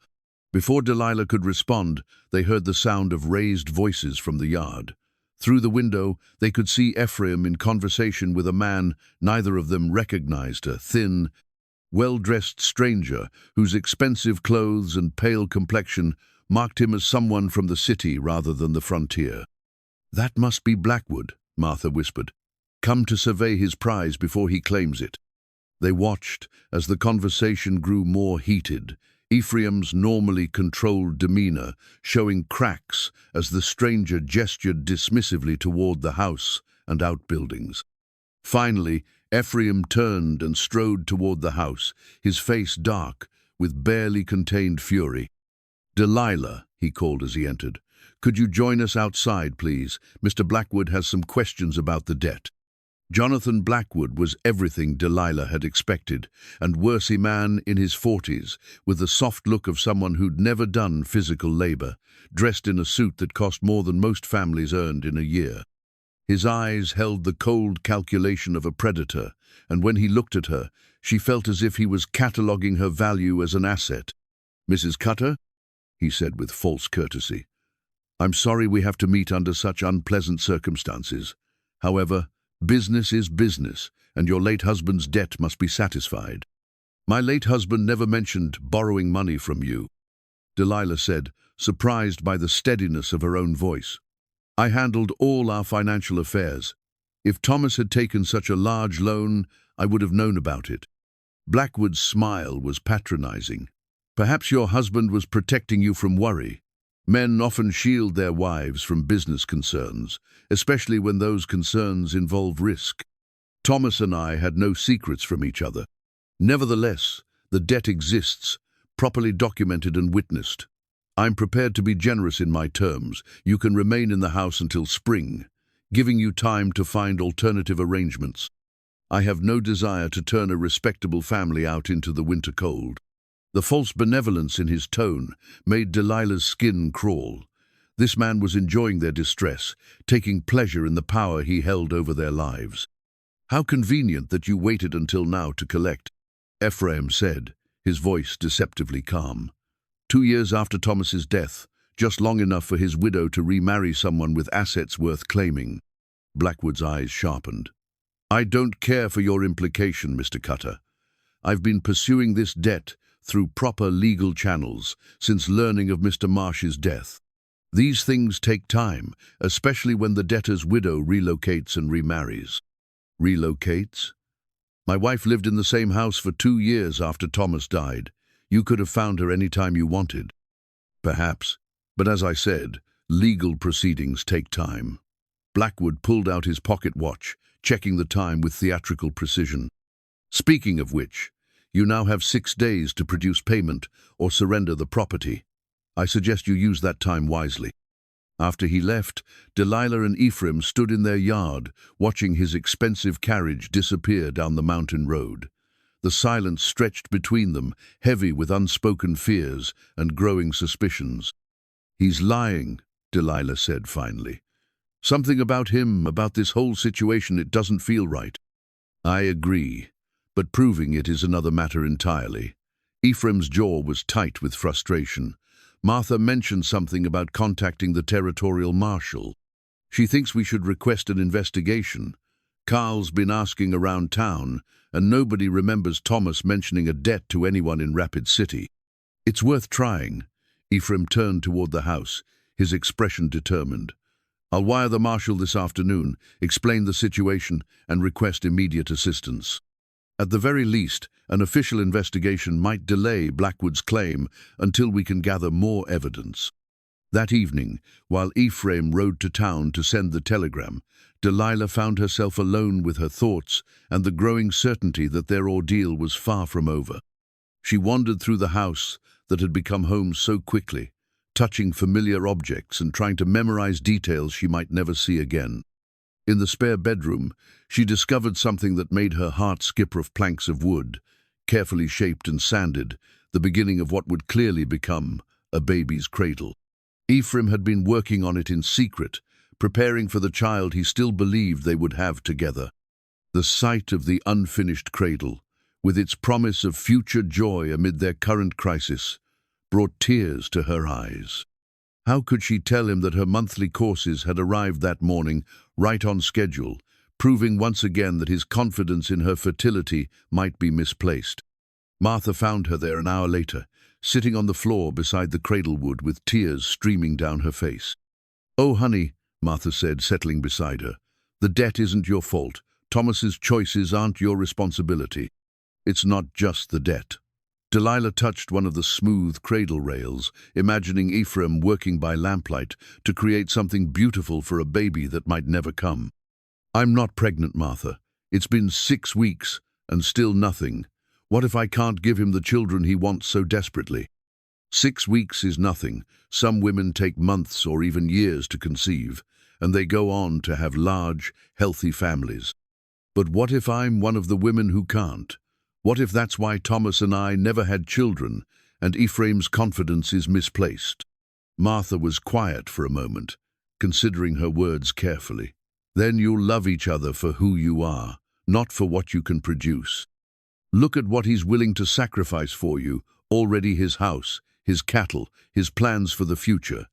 [SPEAKER 1] Before Delilah could respond, they heard the sound of raised voices from the yard. Through the window, they could see Ephraim in conversation with a man neither of them recognized, a thin, well-dressed stranger whose expensive clothes and pale complexion marked him as someone from the city rather than the frontier. "That must be Blackwood," Martha whispered. "Come to survey his prize before he claims it." They watched as the conversation grew more heated, Ephraim's normally controlled demeanor showing cracks as the stranger gestured dismissively toward the house and outbuildings. Finally, Ephraim turned and strode toward the house, his face dark with barely contained fury. "Delilah," he called as he entered, "could you join us outside, please? Mr. Blackwood has some questions about the debt." Jonathan Blackwood was everything Delilah had expected, and worthy man in his 40s, with the soft look of someone who'd never done physical labor, dressed in a suit that cost more than most families earned in a year. His eyes held the cold calculation of a predator, and when he looked at her, she felt as if he was cataloging her value as an asset. "Mrs. Cutter," he said with false courtesy, "I'm sorry we have to meet under such unpleasant circumstances. However, business is business, and your late husband's debt must be satisfied." "My late husband never mentioned borrowing money from you," Delilah said, surprised by the steadiness of her own voice. "I handled all our financial affairs. If Thomas had taken such a large loan, I would have known about it." Blackwood's smile was patronizing. "Perhaps your husband was protecting you from worry. Men often shield their wives from business concerns, especially when those concerns involve risk. Thomas and I had no secrets from each other. Nevertheless, the debt exists, properly documented and witnessed. I'm prepared to be generous in my terms. You can remain in the house until spring, giving you time to find alternative arrangements. I have no desire to turn a respectable family out into the winter cold." The false benevolence in his tone made Delilah's skin crawl. This man was enjoying their distress, taking pleasure in the power he held over their lives. "How convenient that you waited until now to collect," Ephraim said, his voice deceptively calm. 2 years after Thomas's death, just long enough for his widow to remarry someone with assets worth claiming. Blackwood's eyes sharpened. "I don't care for your implication, Mr. Cutter. I've been pursuing this debt through proper legal channels since learning of Mr. Marsh's death. These things take time, especially when the debtor's widow relocates and remarries." "Relocates?" "My wife lived in the same house for 2 years after Thomas died. You could have found her any time you wanted." "Perhaps, but as I said, legal proceedings take time." Blackwood pulled out his pocket watch, checking the time with theatrical precision. "Speaking of which, you now have 6 days to produce payment or surrender the property. I suggest you use that time wisely." After he left, Delilah and Ephraim stood in their yard, watching his expensive carriage disappear down the mountain road. The silence stretched between them, heavy with unspoken fears and growing suspicions. "He's lying," Delilah said finally. "Something about him, about this whole situation, it doesn't feel right." "I agree, but proving it is another matter entirely." Ephraim's jaw was tight with frustration. Martha mentioned something about contacting the territorial marshal. "She thinks we should request an investigation. Carl's been asking around town, and nobody remembers Thomas mentioning a debt to anyone in Rapid City." "It's worth trying." Ephraim turned toward the house, his expression determined. "I'll wire the marshal this afternoon, explain the situation, and request immediate assistance. At the very least, an official investigation might delay Blackwood's claim until we can gather more evidence." That evening, while Ephraim rode to town to send the telegram, Delilah found herself alone with her thoughts and the growing certainty that their ordeal was far from over. She wandered through the house that had become home so quickly, touching familiar objects and trying to memorize details she might never see again. In the spare bedroom, she discovered something that made her heart skip of planks of wood, carefully shaped and sanded, the beginning of what would clearly become a baby's cradle. Ephraim had been working on it in secret, preparing for the child he still believed they would have together. The sight of the unfinished cradle, with its promise of future joy amid their current crisis, brought tears to her eyes. How could she tell him that her monthly courses had arrived that morning, right on schedule, proving once again that his confidence in her fertility might be misplaced? Martha found her there an hour later, sitting on the floor beside the cradlewood with tears streaming down her face. "Oh, honey," Martha said, settling beside her, "the debt isn't your fault. Thomas's choices aren't your responsibility. It's not just the debt." Delilah touched one of the smooth cradle rails, imagining Ephraim working by lamplight to create something beautiful for a baby that might never come. "I'm not pregnant, Martha. It's been 6 weeks, and still nothing. What if I can't give him the children he wants so desperately?" 6 weeks is nothing. Some women take months or even years to conceive, and they go on to have large, healthy families. But what if I'm one of the women who can't? What if that's why Thomas and I never had children, and Ephraim's confidence is misplaced? Martha was quiet for a moment, considering her words carefully. "Then you'll love each other for who you are, not for what you can produce. Look at what he's willing to sacrifice for you, already his house, his cattle, his plans for the future.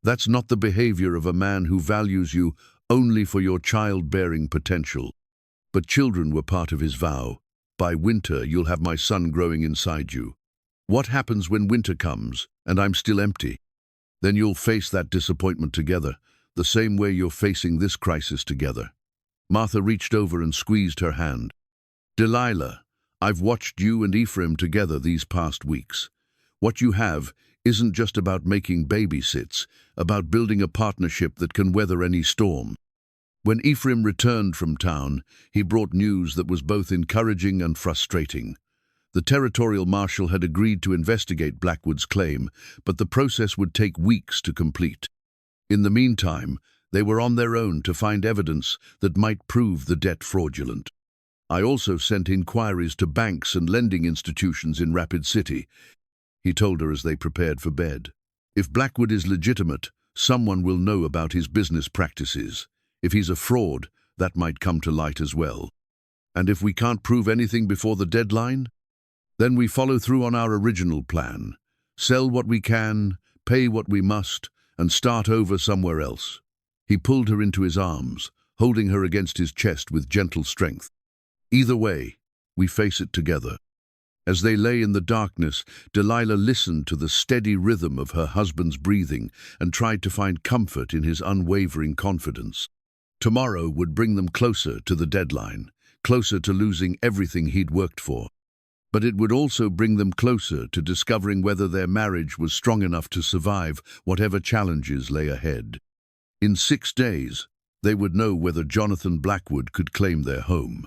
[SPEAKER 1] That's not the behavior of a man who values you only for your childbearing potential." But children were part of his vow. "By winter, you'll have my son growing inside you. What happens when winter comes, and I'm still empty? Then you'll face that disappointment together, the same way you're facing this crisis together." Martha reached over and squeezed her hand. "Delilah, I've watched you and Ephraim together these past weeks. What you have isn't just about making babysits, about building a partnership that can weather any storm." When Ephraim returned from town, he brought news that was both encouraging and frustrating. The territorial marshal had agreed to investigate Blackwood's claim, but the process would take weeks to complete. In the meantime, they were on their own to find evidence that might prove the debt fraudulent. "I also sent inquiries to banks and lending institutions in Rapid City," he told her as they prepared for bed. "If Blackwood is legitimate, someone will know about his business practices. If he's a fraud, that might come to light as well. And if we can't prove anything before the deadline, then we follow through on our original plan. Sell what we can, pay what we must, and start over somewhere else." He pulled her into his arms, holding her against his chest with gentle strength. "Either way, we face it together." As they lay in the darkness, Delilah listened to the steady rhythm of her husband's breathing and tried to find comfort in his unwavering confidence. Tomorrow would bring them closer to the deadline, closer to losing everything he'd worked for. But it would also bring them closer to discovering whether their marriage was strong enough to survive whatever challenges lay ahead. In 6 days, they would know whether Jonathan Blackwood could claim their home.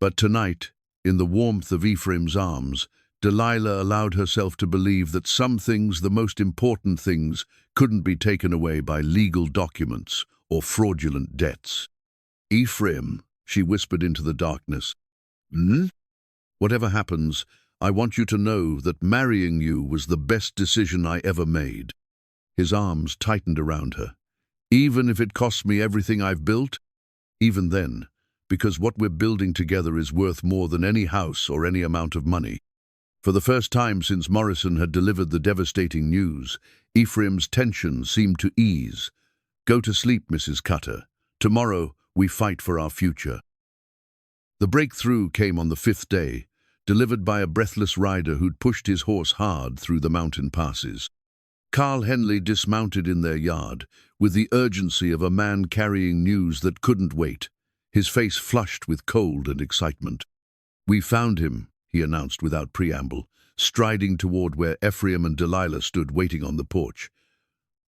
[SPEAKER 1] But tonight, in the warmth of Ephraim's arms, Delilah allowed herself to believe that some things, the most important things, couldn't be taken away by legal documents or fraudulent debts. "Ephraim," she whispered into the darkness, "whatever happens, I want you to know that marrying you was the best decision I ever made." His arms tightened around her. "Even if it costs me everything I've built?" "Even then, because what we're building together is worth more than any house or any amount of money." For the first time since Morrison had delivered the devastating news, Ephraim's tension seemed to ease. "Go to sleep, Mrs. Cutter. Tomorrow we fight for our future." The breakthrough came on the 5th day, delivered by a breathless rider who'd pushed his horse hard through the mountain passes. Carl Henley dismounted in their yard, with the urgency of a man carrying news that couldn't wait, his face flushed with cold and excitement. "We found him," he announced without preamble, striding toward where Ephraim and Delilah stood waiting on the porch.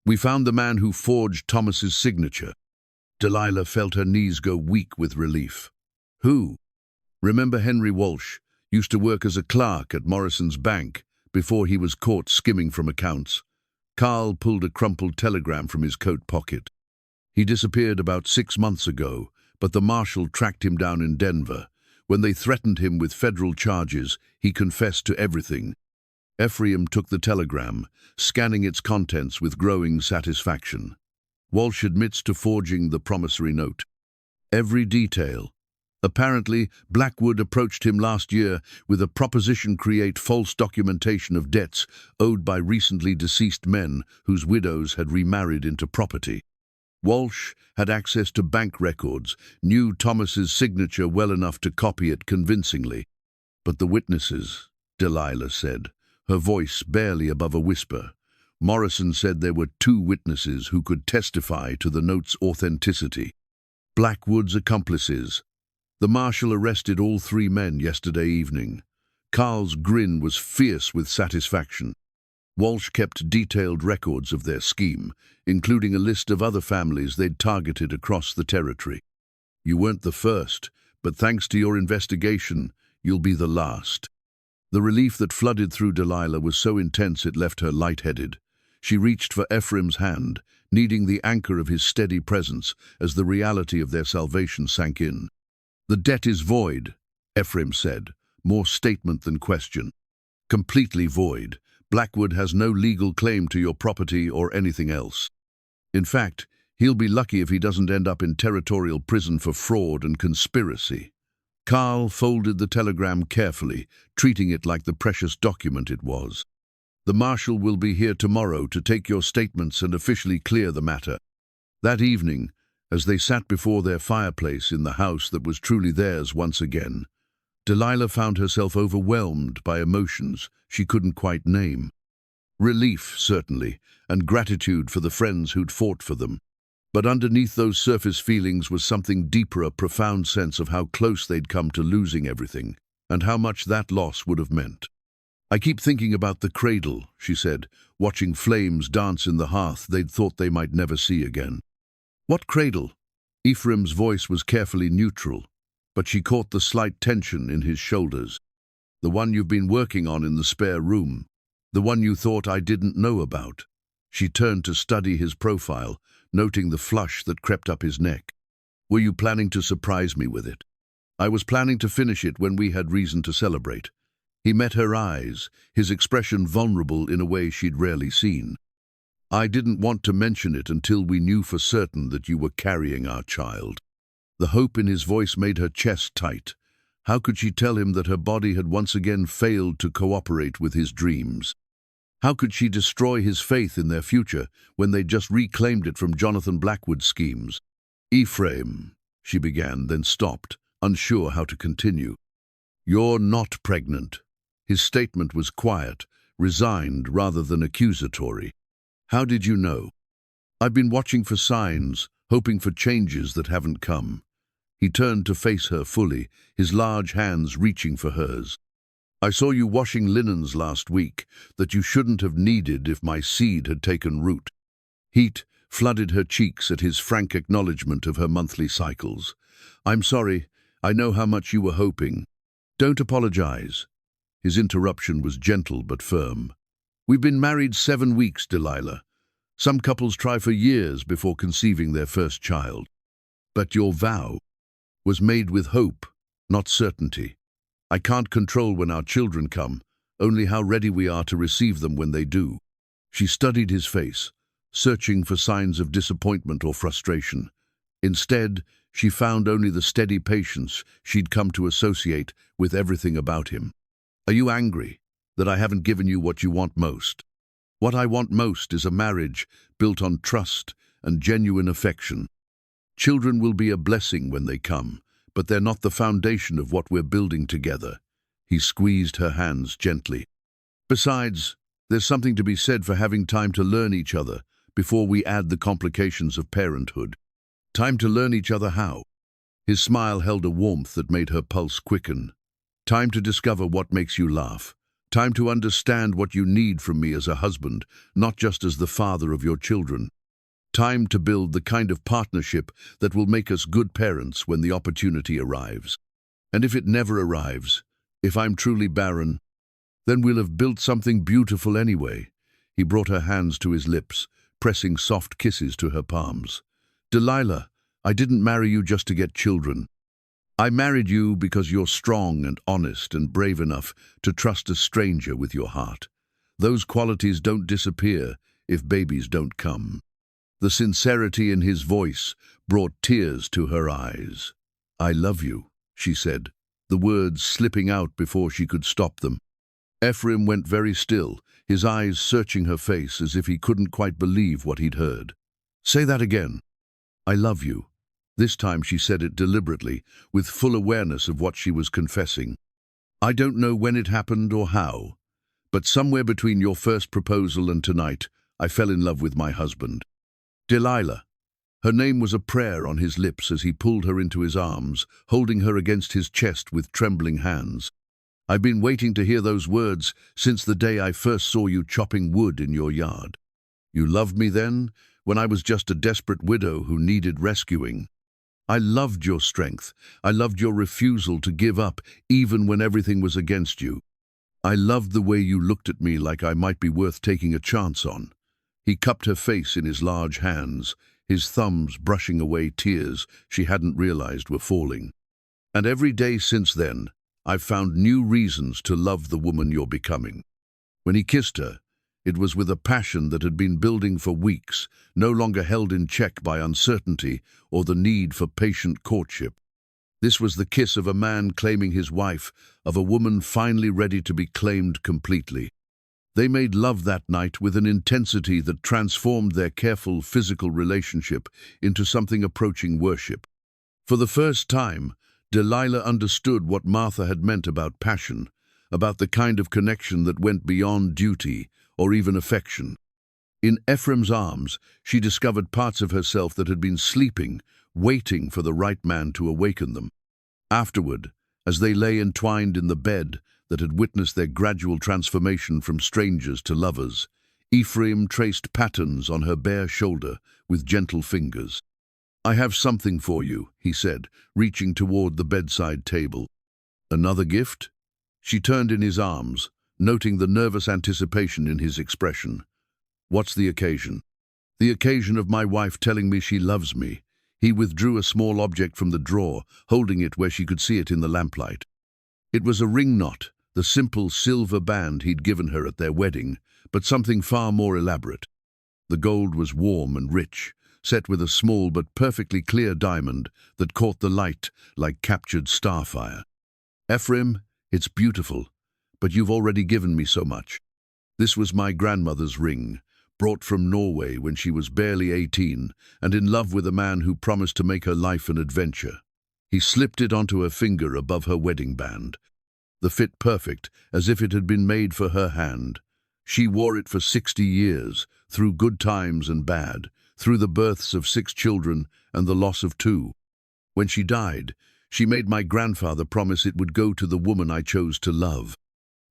[SPEAKER 1] "We found the man who forged Thomas's signature." Delilah felt her knees go weak with relief. "Who?" "Remember Henry Walsh, used to work as a clerk at Morrison's bank before he was caught skimming from accounts." Carl pulled a crumpled telegram from his coat pocket. "He disappeared about 6 months ago, but the marshal tracked him down in Denver. When they threatened him with federal charges, he confessed to everything. Ephraim took the telegram, scanning its contents with growing satisfaction. Walsh admits to forging the promissory note. Every detail. Apparently, Blackwood approached him last year with a proposition to create false documentation of debts owed by recently deceased men whose widows had remarried into property. Walsh had access to bank records, knew Thomas's signature well enough to copy it convincingly. But the witnesses, Delilah said, her voice barely above a whisper. Morrison said there were 2 witnesses who could testify to the note's authenticity. Blackwood's accomplices. The marshal arrested all 3 men yesterday evening. Carl's grin was fierce with satisfaction. Walsh kept detailed records of their scheme, including a list of other families they'd targeted across the territory. You weren't the first, but thanks to your investigation, you'll be the last. The relief that flooded through Delilah was so intense it left her lightheaded. She reached for Ephraim's hand, needing the anchor of his steady presence as the reality of their salvation sank in. The debt is void, Ephraim said, more statement than question. Completely void. Blackwood has no legal claim to your property or anything else. In fact, he'll be lucky if he doesn't end up in territorial prison for fraud and conspiracy. Carl folded the telegram carefully, treating it like the precious document it was. The marshal will be here tomorrow to take your statements and officially clear the matter. That evening, as they sat before their fireplace in the house that was truly theirs once again, Delilah found herself overwhelmed by emotions she couldn't quite name. Relief, certainly, and gratitude for the friends who'd fought for them. But underneath those surface feelings was something deeper, a profound sense of how close they'd come to losing everything, and how much that loss would have meant. I keep thinking about the cradle, she said, watching flames dance in the hearth they'd thought they might never see again. What cradle? Ephraim's voice was carefully neutral, but she caught the slight tension in his shoulders. The one you've been working on in the spare room. The one you thought I didn't know about. She turned to study his profile, noting the flush that crept up his neck. Were you planning to surprise me with it? I was planning to finish it when we had reason to celebrate. He met her eyes, his expression vulnerable in a way she'd rarely seen. I didn't want to mention it until we knew for certain that you were carrying our child. The hope in his voice made her chest tight. How could she tell him that her body had once again failed to cooperate with his dreams? How could she destroy his faith in their future when they'd just reclaimed it from Jonathan Blackwood's schemes? Ephraim, she began, then stopped, unsure how to continue. You're not pregnant. His statement was quiet, resigned rather than accusatory. How did you know? I've been watching for signs, hoping for changes that haven't come. He turned to face her fully, his large hands reaching for hers. I saw you washing linens last week that you shouldn't have needed if my seed had taken root. Heat flooded her cheeks at his frank acknowledgement of her monthly cycles. I'm sorry, I know how much you were hoping. Don't apologize. His interruption was gentle but firm. We've been married 7 weeks, Delilah. Some couples try for years before conceiving their first child. But your vow was made with hope, not certainty. I can't control when our children come, only how ready we are to receive them when they do. She studied his face, searching for signs of disappointment or frustration. Instead, she found only the steady patience she'd come to associate with everything about him. Are you angry that I haven't given you what you want most? What I want most is a marriage built on trust and genuine affection. Children will be a blessing when they come, but they're not the foundation of what we're building together. He squeezed her hands gently. Besides, there's something to be said for having time to learn each other before we add the complications of parenthood. Time to learn each other how? His smile held a warmth that made her pulse quicken. Time to discover what makes you laugh. Time to understand what you need from me as a husband, not just as the father of your children. Time to build the kind of partnership that will make us good parents when the opportunity arrives. And if it never arrives, if I'm truly barren, then we'll have built something beautiful anyway. He brought her hands to his lips, pressing soft kisses to her palms. Delilah, I didn't marry you just to get children. I married you because you're strong and honest and brave enough to trust a stranger with your heart. Those qualities don't disappear if babies don't come." The sincerity in his voice brought tears to her eyes. "I love you," she said, the words slipping out before she could stop them. Ephraim went very still, his eyes searching her face as if he couldn't quite believe what he'd heard. "Say that again." "I love you." This time she said it deliberately, with full awareness of what she was confessing. "I don't know when it happened or how, but somewhere between your first proposal and tonight, I fell in love with my husband. Delilah." Her name was a prayer on his lips as he pulled her into his arms, holding her against his chest with trembling hands. "I've been waiting to hear those words since the day I first saw you chopping wood in your yard. You loved me then, when I was just a desperate widow who needed rescuing. I loved your strength. I loved your refusal to give up, even when everything was against you. I loved the way you looked at me like I might be worth taking a chance on." He cupped her face in his large hands, his thumbs brushing away tears she hadn't realized were falling. "And every day since then, I've found new reasons to love the woman you're becoming." When he kissed her, it was with a passion that had been building for weeks, no longer held in check by uncertainty or the need for patient courtship. This was the kiss of a man claiming his wife, of a woman finally ready to be claimed completely. They made love that night with an intensity that transformed their careful physical relationship into something approaching worship. For the first time, Delilah understood what Martha had meant about passion, about the kind of connection that went beyond duty or even affection. In Ephraim's arms, she discovered parts of herself that had been sleeping, waiting for the right man to awaken them. Afterward, as they lay entwined in the bed that had witnessed their gradual transformation from strangers to lovers, Ephraim traced patterns on her bare shoulder with gentle fingers. "I have something for you," he said, reaching toward the bedside table. "Another gift?" She turned in his arms, noting the nervous anticipation in his expression. "What's the occasion?" "The occasion of my wife telling me she loves me." He withdrew a small object from the drawer, holding it where she could see it in the lamplight. It was a ring knot, the simple silver band he'd given her at their wedding, but something far more elaborate. The gold was warm and rich, set with a small but perfectly clear diamond that caught the light like captured starfire. "Ephraim, it's beautiful, but you've already given me so much. This was my grandmother's ring, brought from Norway when she was barely 18 and in love with a man who promised to make her life an adventure." He slipped it onto her finger above her wedding band, the fit perfect, as if it had been made for her hand. She wore it for 60 years, through good times and bad, through the births of 6 children and the loss of 2. When she died, she made my grandfather promise it would go to the woman I chose to love.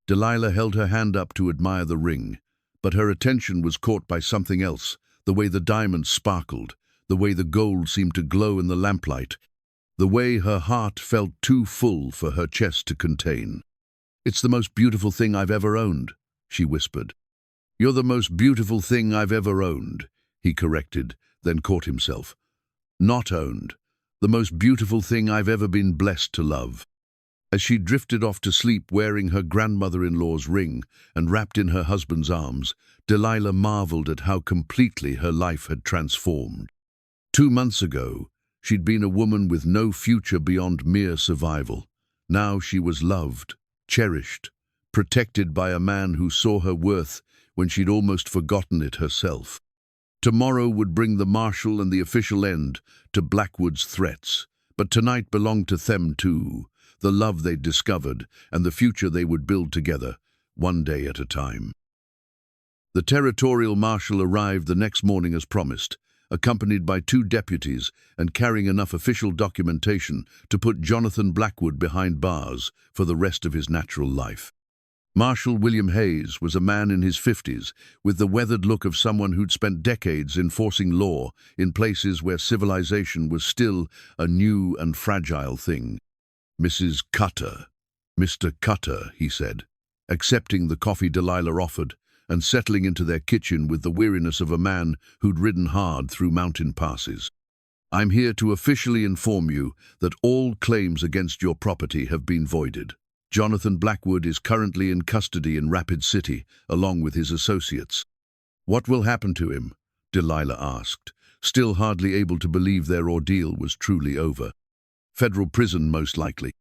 [SPEAKER 1] Delilah held her hand up to admire the ring, but her attention was caught by something else, the way the diamond sparkled, the way the gold seemed to glow in the lamplight, the way her heart felt too full for her chest to contain. "It's the most beautiful thing I've ever owned," she whispered. "You're the most beautiful thing I've ever owned," he corrected, then caught himself. "Not owned. The most beautiful thing I've ever been blessed to love." As she drifted off to sleep wearing her grandmother-in-law's ring and wrapped in her husband's arms, Delilah marveled at how completely her life had transformed. 2 months ago, she'd been a woman with no future beyond mere survival. Now she was loved, cherished, protected by a man who saw her worth when she'd almost forgotten it herself. Tomorrow would bring the martial and the official end to Blackwood's threats, but tonight belonged to them too, the love they'd discovered and the future they would build together, one day at a time. The territorial marshal arrived the next morning as promised, accompanied by 2 deputies and carrying enough official documentation to put Jonathan Blackwood behind bars for the rest of his natural life. Marshal William Hayes was a man in his 50s, with the weathered look of someone who'd spent decades enforcing law in places where civilization was still a new and fragile thing. "Mrs. Cutter." "Mr. Cutter," he said, accepting the coffee Delilah offered and settling into their kitchen with the weariness of a man who'd ridden hard through mountain passes. I'm here to officially inform you that all claims against your property have been voided. Jonathan Blackwood is currently in custody in Rapid City, along with his associates. What will happen to him? Delilah asked, still hardly able to believe their ordeal was truly over. Federal prison, most likely.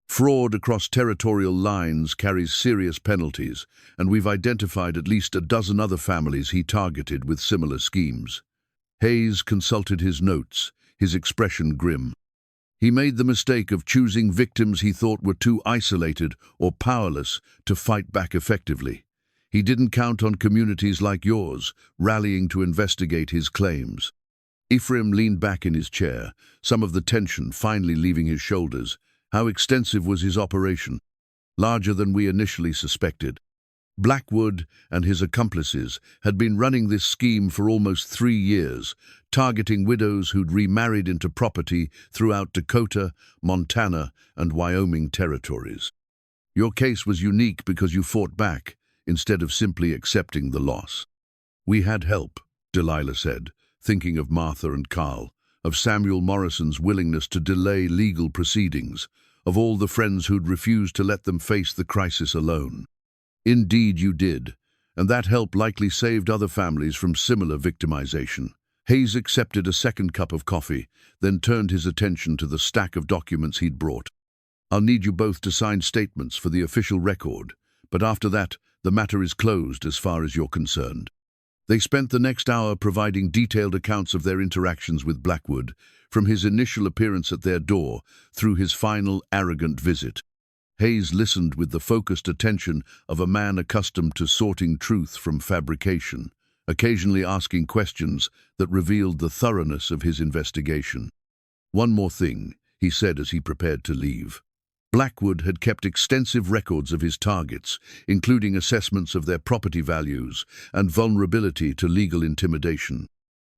[SPEAKER 1] Fraud across territorial lines carries serious penalties, and we've identified at least a dozen other families he targeted with similar schemes. Hayes consulted his notes, his expression grim. He made the mistake of choosing victims he thought were too isolated or powerless to fight back effectively. He didn't count on communities like yours, rallying to investigate his claims. Ephraim leaned back in his chair, some of the tension finally leaving his shoulders. How extensive was his operation? Larger than we initially suspected. Blackwood and his accomplices had been running this scheme for almost 3 years, targeting widows who'd remarried into property throughout Dakota, Montana, and Wyoming territories. Your case was unique because you fought back, instead of simply accepting the loss. We had help, Delilah said, thinking of Martha and Carl, of Samuel Morrison's willingness to delay legal proceedings, of all the friends who'd refused to let them face the crisis alone. Indeed you did, and that help likely saved other families from similar victimization. Hayes accepted a second cup of coffee, then turned his attention to the stack of documents he'd brought. I'll need you both to sign statements for the official record, but after that, the matter is closed as far as you're concerned. They spent the next hour providing detailed accounts of their interactions with Blackwood, from his initial appearance at their door through his final arrogant visit. Hayes listened with the focused attention of a man accustomed to sorting truth from fabrication, occasionally asking questions that revealed the thoroughness of his investigation. One more thing, he said as he prepared to leave. Blackwood had kept extensive records of his targets, including assessments of their property values and vulnerability to legal intimidation.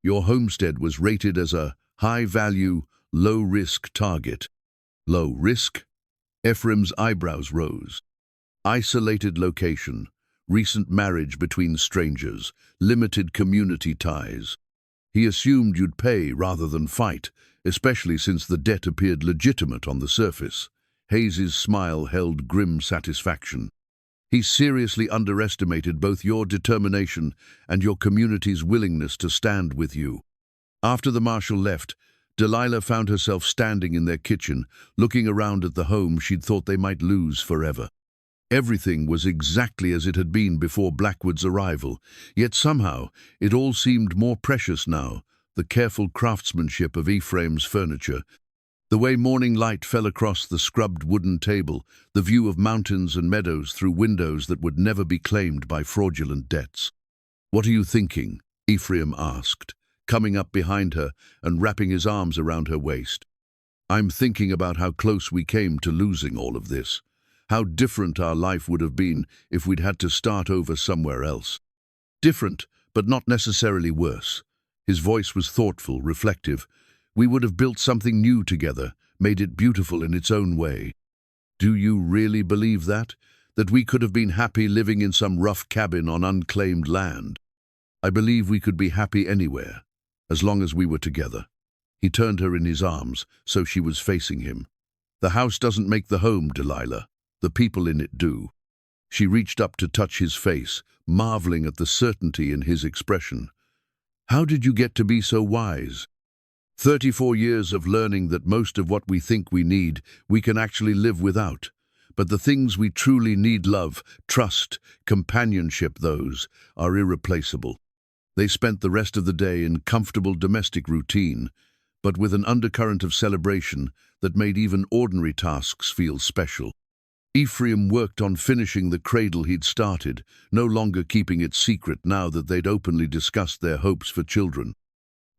[SPEAKER 1] Your homestead was rated as a high-value, low-risk target. Low risk? Ephraim's eyebrows rose. Isolated location, recent marriage between strangers, limited community ties. He assumed you'd pay rather than fight, especially since the debt appeared legitimate on the surface. Hayes's smile held grim satisfaction. He seriously underestimated both your determination and your community's willingness to stand with you. After the marshal left, Delilah found herself standing in their kitchen, looking around at the home she'd thought they might lose forever. Everything was exactly as it had been before Blackwood's arrival, yet somehow it all seemed more precious now, the careful craftsmanship of Ephraim's furniture, the way morning light fell across the scrubbed wooden table, the view of mountains and meadows through windows that would never be claimed by fraudulent debts. "What are you thinking?" Ephraim asked, coming up behind her and wrapping his arms around her waist. "I'm thinking about how close we came to losing all of this, how different our life would have been if we'd had to start over somewhere else. Different, but not necessarily worse." His voice was thoughtful, reflective. "We would have built something new together, made it beautiful in its own way." "Do you really believe that? That we could have been happy living in some rough cabin on unclaimed land?" "I believe we could be happy anywhere, as long as we were together." He turned her in his arms, so she was facing him. "The house doesn't make the home, Delilah. The people in it do." She reached up to touch his face, marveling at the certainty in his expression. "How did you get to be so wise?" 34 years of learning that most of what we think we need, we can actually live without. But the things we truly need, love, trust, companionship, those are irreplaceable. They spent the rest of the day in comfortable domestic routine, but with an undercurrent of celebration that made even ordinary tasks feel special. Ephraim worked on finishing the cradle he'd started, no longer keeping it secret now that they'd openly discussed their hopes for children.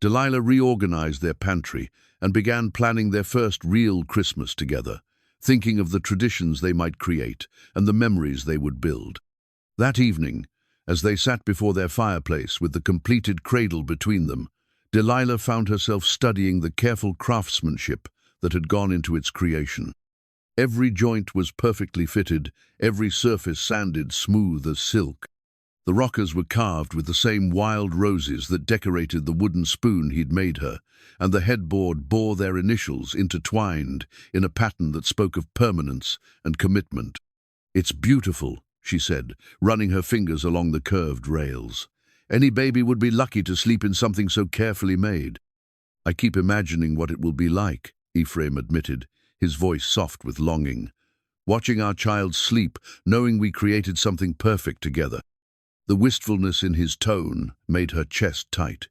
[SPEAKER 1] Delilah reorganized their pantry and began planning their first real Christmas together, thinking of the traditions they might create and the memories they would build. That evening, as they sat before their fireplace with the completed cradle between them, Delilah found herself studying the careful craftsmanship that had gone into its creation. Every joint was perfectly fitted, every surface sanded smooth as silk. The rockers were carved with the same wild roses that decorated the wooden spoon he'd made her, and the headboard bore their initials intertwined in a pattern that spoke of permanence and commitment. "It's beautiful," she said, running her fingers along the curved rails. "Any baby would be lucky to sleep in something so carefully made." "I keep imagining what it will be like," Ephraim admitted, his voice soft with longing. "Watching our child sleep, knowing we created something perfect together." The wistfulness in his tone made her chest tight.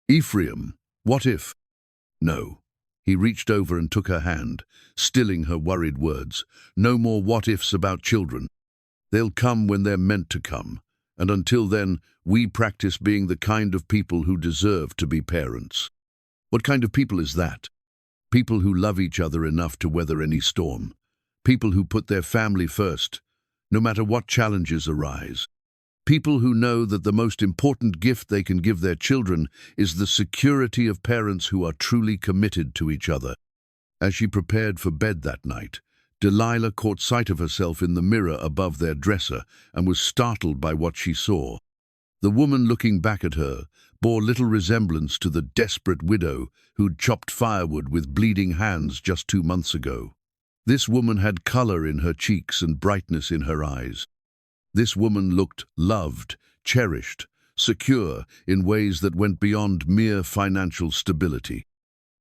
[SPEAKER 1] "Ephraim, what if?" "No." He reached over and took her hand, stilling her worried words. "No more what-ifs about children. They'll come when they're meant to come, and until then, we practice being the kind of people who deserve to be parents." "What kind of people is that?" "People who love each other enough to weather any storm. People who put their family first, no matter what challenges arise. People who know that the most important gift they can give their children is the security of parents who are truly committed to each other." As she prepared for bed that night, Delilah caught sight of herself in the mirror above their dresser and was startled by what she saw. The woman looking back at her bore little resemblance to the desperate widow who'd chopped firewood with bleeding hands just 2 months ago. This woman had color in her cheeks and brightness in her eyes. This woman looked loved, cherished, secure in ways that went beyond mere financial stability.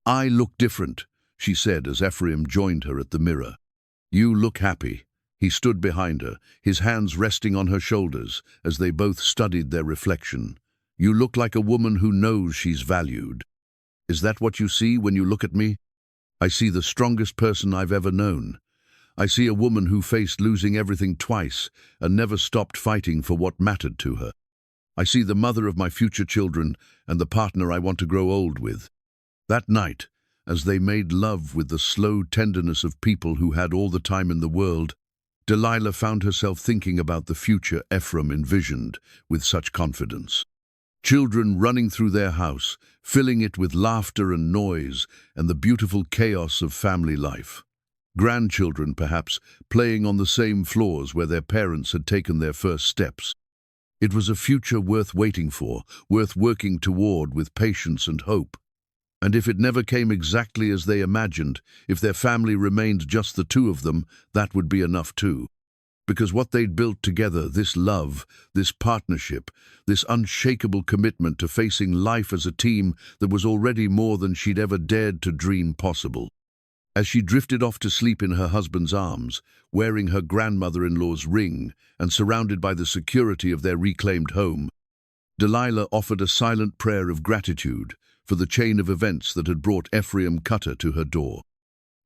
[SPEAKER 1] "I look different," she said as Ephraim joined her at the mirror. "You look happy." He stood behind her, his hands resting on her shoulders as they both studied their reflection. "You look like a woman who knows she's valued." "Is that what you see when you look at me?" "I see the strongest person I've ever known. I see a woman who faced losing everything twice and never stopped fighting for what mattered to her. I see the mother of my future children and the partner I want to grow old with." That night, as they made love with the slow tenderness of people who had all the time in the world, Delilah found herself thinking about the future Ephraim envisioned with such confidence. Children running through their house, filling it with laughter and noise and the beautiful chaos of family life. Grandchildren, perhaps, playing on the same floors where their parents had taken their first steps. It was a future worth waiting for, worth working toward with patience and hope. And if it never came exactly as they imagined, if their family remained just the two of them, that would be enough too. Because what they'd built together, this love, this partnership, this unshakable commitment to facing life as a team that was already more than she'd ever dared to dream possible. As she drifted off to sleep in her husband's arms, wearing her grandmother-in-law's ring and surrounded by the security of their reclaimed home, Delilah offered a silent prayer of gratitude for the chain of events that had brought Ephraim Cutter to her door.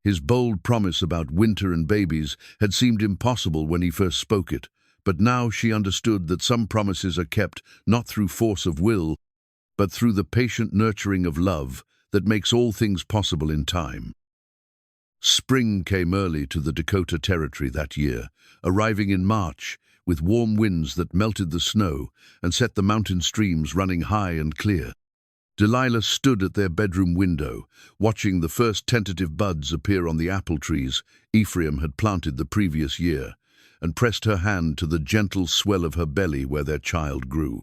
[SPEAKER 1] His bold promise about winter and babies had seemed impossible when he first spoke it, but now she understood that some promises are kept not through force of will, but through the patient nurturing of love that makes all things possible in time. Spring came early to the Dakota Territory that year, arriving in March with warm winds that melted the snow and set the mountain streams running high and clear. Delilah stood at their bedroom window, watching the first tentative buds appear on the apple trees Ephraim had planted the previous year, and pressed her hand to the gentle swell of her belly where their child grew.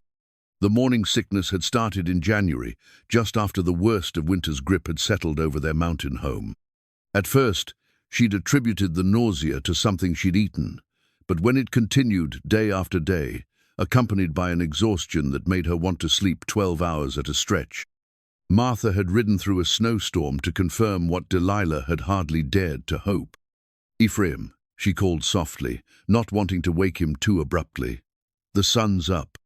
[SPEAKER 1] The morning sickness had started in January, just after the worst of winter's grip had settled over their mountain home. At first, she'd attributed the nausea to something she'd eaten, but when it continued day after day, accompanied by an exhaustion that made her want to sleep 12 hours at a stretch, Martha had ridden through a snowstorm to confirm what Delilah had hardly dared to hope. "Ephraim," she called softly, not wanting to wake him too abruptly. "The sun's up."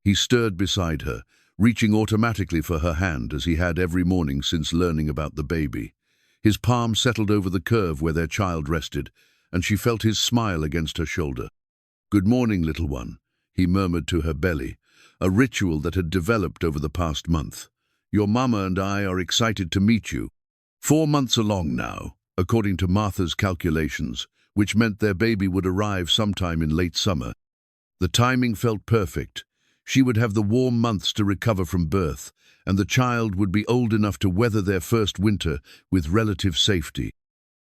[SPEAKER 1] He stirred beside her, reaching automatically for her hand as he had every morning since learning about the baby. His palm settled over the curve where their child rested, and she felt his smile against her shoulder. "Good morning, little one," he murmured to her belly, a ritual that had developed over the past month. "Your mama and I are excited to meet you." 4 months along now, according to Martha's calculations, which meant their baby would arrive sometime in late summer. The timing felt perfect. She would have the warm months to recover from birth, and the child would be old enough to weather their first winter with relative safety.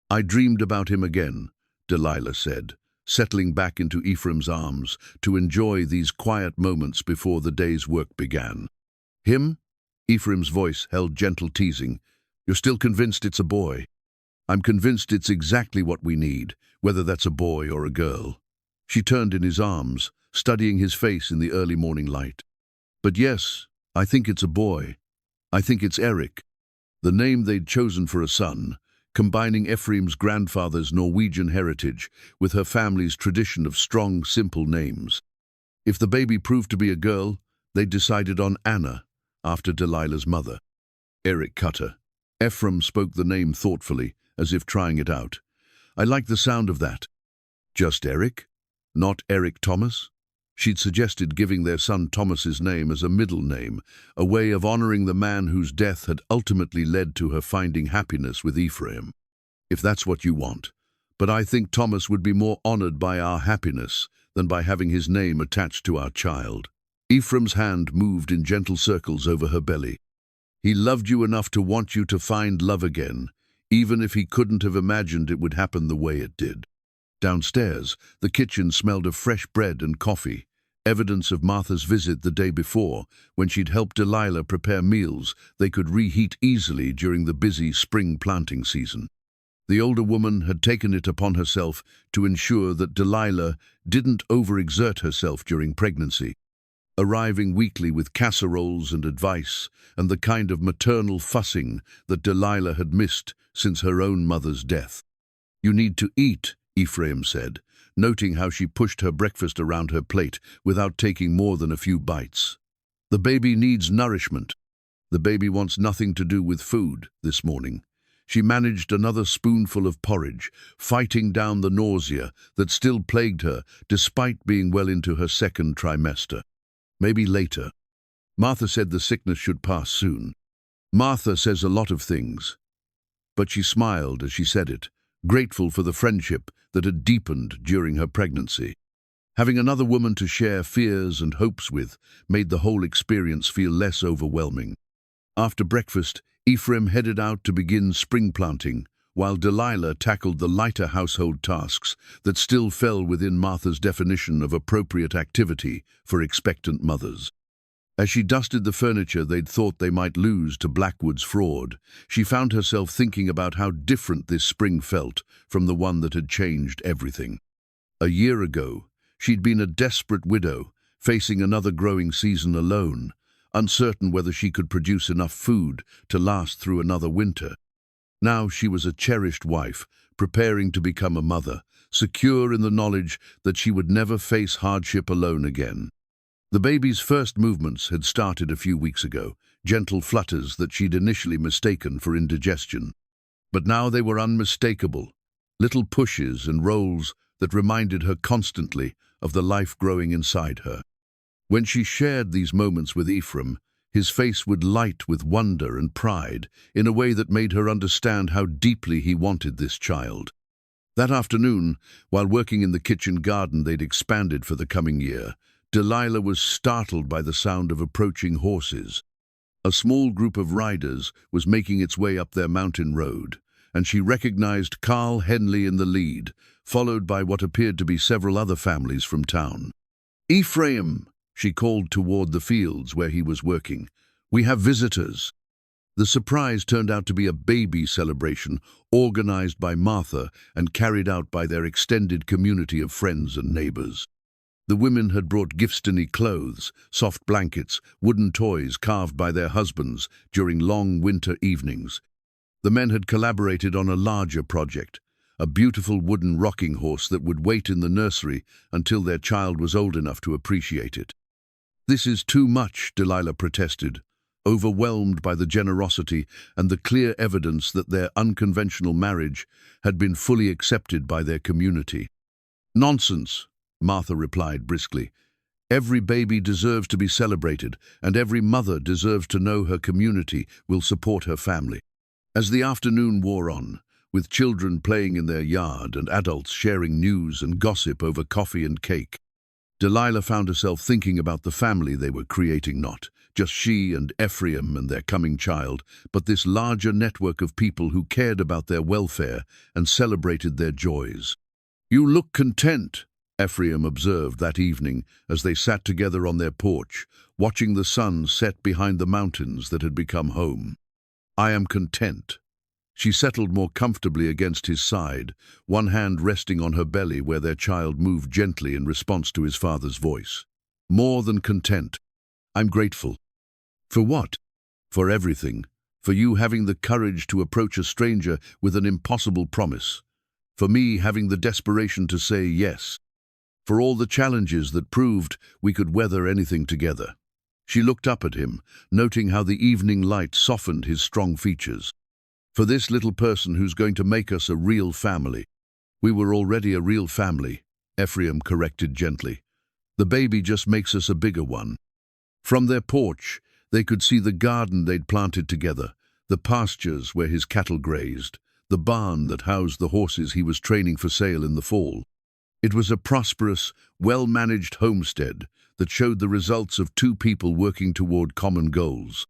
[SPEAKER 1] "I dreamed about him again," Delilah said, settling back into Ephraim's arms to enjoy these quiet moments before the day's work began. "Him?" Ephraim's voice held gentle teasing. "You're still convinced it's a boy?" "I'm convinced it's exactly what we need, whether that's a boy or a girl." She turned in his arms, studying his face in the early morning light. "But yes, I think it's a boy. I think it's Eric." The name they'd chosen for a son, combining Ephraim's grandfather's Norwegian heritage with her family's tradition of strong, simple names. If the baby proved to be a girl, they'd decided on Anna, after Delilah's mother. Eric Cutter. Ephraim spoke the name thoughtfully, as if trying it out. "I like the sound of that." "Just Eric? Not Eric Thomas?" She'd suggested giving their son Thomas's name as a middle name, a way of honoring the man whose death had ultimately led to her finding happiness with Ephraim. "If that's what you want. But I think Thomas would be more honored by our happiness than by having his name attached to our child." Ephraim's hand moved in gentle circles over her belly. "He loved you enough to want you to find love again, even if he couldn't have imagined it would happen the way it did." Downstairs, the kitchen smelled of fresh bread and coffee, evidence of Martha's visit the day before, when she'd helped Delilah prepare meals they could reheat easily during the busy spring planting season. The older woman had taken it upon herself to ensure that Delilah didn't overexert herself during pregnancy, arriving weekly with casseroles and advice and the kind of maternal fussing that Delilah had missed since her own mother's death. "You need to eat," Ephraim said, noting how she pushed her breakfast around her plate without taking more than a few bites. "The baby needs nourishment." The baby wants nothing to do with food this morning. She managed another spoonful of porridge, fighting down the nausea that still plagued her despite being well into her second trimester. "Maybe later." Martha said the sickness should pass soon. Martha says a lot of things, but she smiled as she said it, grateful for the friendship that had deepened during her pregnancy. Having another woman to share fears and hopes with made the whole experience feel less overwhelming. After breakfast, Ephraim headed out to begin spring planting, while Delilah tackled the lighter household tasks that still fell within Martha's definition of appropriate activity for expectant mothers. As she dusted the furniture they'd thought they might lose to Blackwood's fraud, she found herself thinking about how different this spring felt from the one that had changed everything. A year ago, she'd been a desperate widow, facing another growing season alone, uncertain whether she could produce enough food to last through another winter. Now she was a cherished wife, preparing to become a mother, secure in the knowledge that she would never face hardship alone again. The baby's first movements had started a few weeks ago, gentle flutters that she'd initially mistaken for indigestion. But now they were unmistakable, little pushes and rolls that reminded her constantly of the life growing inside her. When she shared these moments with Ephraim, his face would light with wonder and pride in a way that made her understand how deeply he wanted this child. That afternoon, while working in the kitchen garden they'd expanded for the coming year, Delilah was startled by the sound of approaching horses. A small group of riders was making its way up their mountain road, and she recognized Carl Henley in the lead, followed by what appeared to be several other families from town. "Ephraim," she called toward the fields where he was working, "we have visitors." The surprise turned out to be a baby celebration organized by Martha and carried out by their extended community of friends and neighbors. The women had brought Gifstony clothes, soft blankets, wooden toys carved by their husbands during long winter evenings. The men had collaborated on a larger project, a beautiful wooden rocking horse that would wait in the nursery until their child was old enough to appreciate it. "This is too much," Delilah protested, overwhelmed by the generosity and the clear evidence that their unconventional marriage had been fully accepted by their community. "Nonsense," Martha replied briskly. "Every baby deserves to be celebrated, and every mother deserves to know her community will support her family." As the afternoon wore on, with children playing in their yard and adults sharing news and gossip over coffee and cake, Delilah found herself thinking about the family they were creating, not just she and Ephraim and their coming child, but this larger network of people who cared about their welfare and celebrated their joys. "You look content," Ephraim observed that evening as they sat together on their porch, watching the sun set behind the mountains that had become home. "I am content." She settled more comfortably against his side, one hand resting on her belly where their child moved gently in response to his father's voice. "More than content. I'm grateful." "For what?" "For everything. For you having the courage to approach a stranger with an impossible promise. For me having the desperation to say yes. For all the challenges that proved we could weather anything together." She looked up at him, noting how the evening light softened his strong features. "For this little person who's going to make us a real family." "We were already a real family," Ephraim corrected gently. "The baby just makes us a bigger one." From their porch, they could see the garden they'd planted together, the pastures where his cattle grazed, the barn that housed the horses he was training for sale in the fall. It was a prosperous, well-managed homestead that showed the results of two people working toward common goals.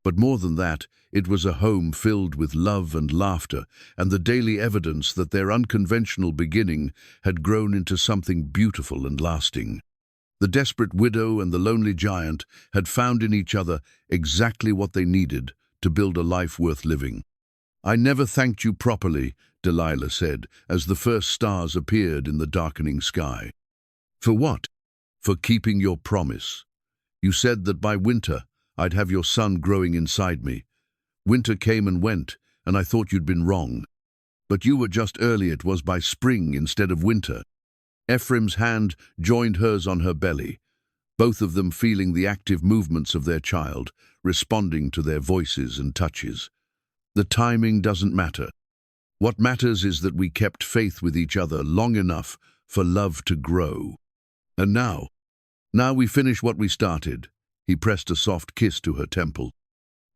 [SPEAKER 1] But more than that, it was a home filled with love and laughter and the daily evidence that their unconventional beginning had grown into something beautiful and lasting. The desperate widow and the lonely giant had found in each other exactly what they needed to build a life worth living. "I never thanked you properly," Delilah said, as the first stars appeared in the darkening sky. "For what?" "For keeping your promise. You said that by winter I'd have your son growing inside me. Winter came and went, and I thought you'd been wrong. But you were just early. It was by spring instead of winter." Ephraim's hand joined hers on her belly, both of them feeling the active movements of their child, responding to their voices and touches. "The timing doesn't matter. What matters is that we kept faith with each other long enough for love to grow. And now we finish what we started." He pressed a soft kiss to her temple.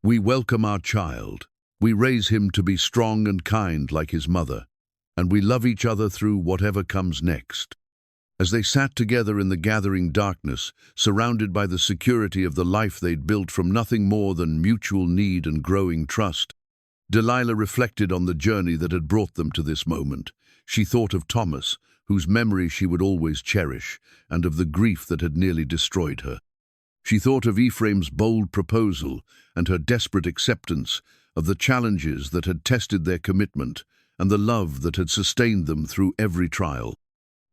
[SPEAKER 1] "We welcome our child. We raise him to be strong and kind like his mother. And we love each other through whatever comes next." As they sat together in the gathering darkness, surrounded by the security of the life they'd built from nothing more than mutual need and growing trust, Delilah reflected on the journey that had brought them to this moment. She thought of Thomas, whose memory she would always cherish, and of the grief that had nearly destroyed her. She thought of Ephraim's bold proposal and her desperate acceptance, of the challenges that had tested their commitment, and the love that had sustained them through every trial.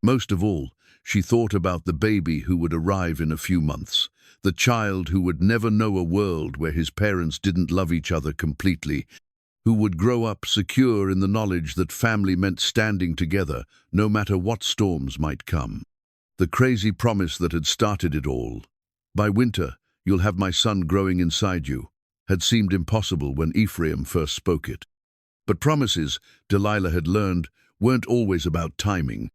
[SPEAKER 1] Most of all, she thought about the baby who would arrive in a few months, the child who would never know a world where his parents didn't love each other completely, who would grow up secure in the knowledge that family meant standing together, no matter what storms might come. The crazy promise that had started it all, "By winter, you'll have my son growing inside you," had seemed impossible when Ephraim first spoke it. But promises, Delilah had learned, weren't always about timing.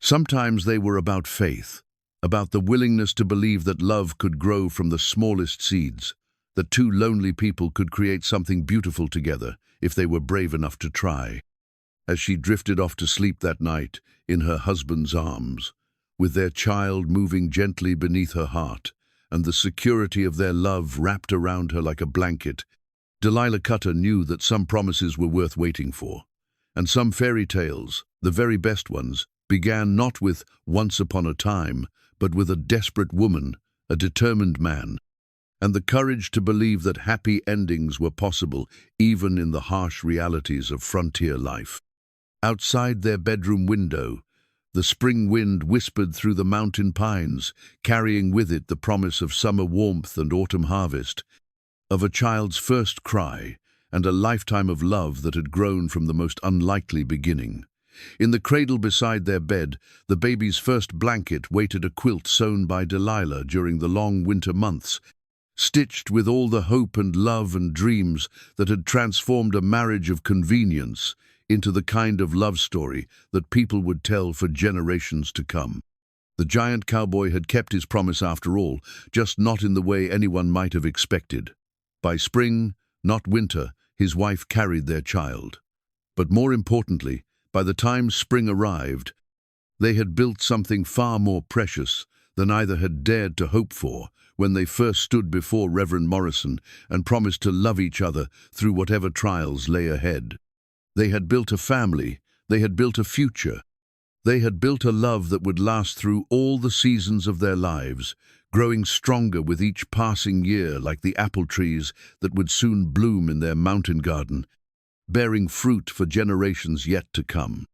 [SPEAKER 1] Sometimes they were about faith, about the willingness to believe that love could grow from the smallest seeds, that two lonely people could create something beautiful together if they were brave enough to try. As she drifted off to sleep that night in her husband's arms, with their child moving gently beneath her heart, and the security of their love wrapped around her like a blanket, Delilah Cutter knew that some promises were worth waiting for, and some fairy tales, the very best ones, began not with "once upon a time," but with a desperate woman, a determined man, and the courage to believe that happy endings were possible even in the harsh realities of frontier life. Outside their bedroom window, the spring wind whispered through the mountain pines, carrying with it the promise of summer warmth and autumn harvest, of a child's first cry, and a lifetime of love that had grown from the most unlikely beginning. In the cradle beside their bed, the baby's first blanket waited, a quilt sewn by Delilah during the long winter months, stitched with all the hope and love and dreams that had transformed a marriage of convenience into the kind of love story that people would tell for generations to come. The giant cowboy had kept his promise after all, just not in the way anyone might have expected. By spring, not winter, his wife carried their child. But more importantly, by the time spring arrived, they had built something far more precious than either had dared to hope for when they first stood before Reverend Morrison and promised to love each other through whatever trials lay ahead. They had built a family, they had built a future. They had built a love that would last through all the seasons of their lives, growing stronger with each passing year like the apple trees that would soon bloom in their mountain garden, bearing fruit for generations yet to come.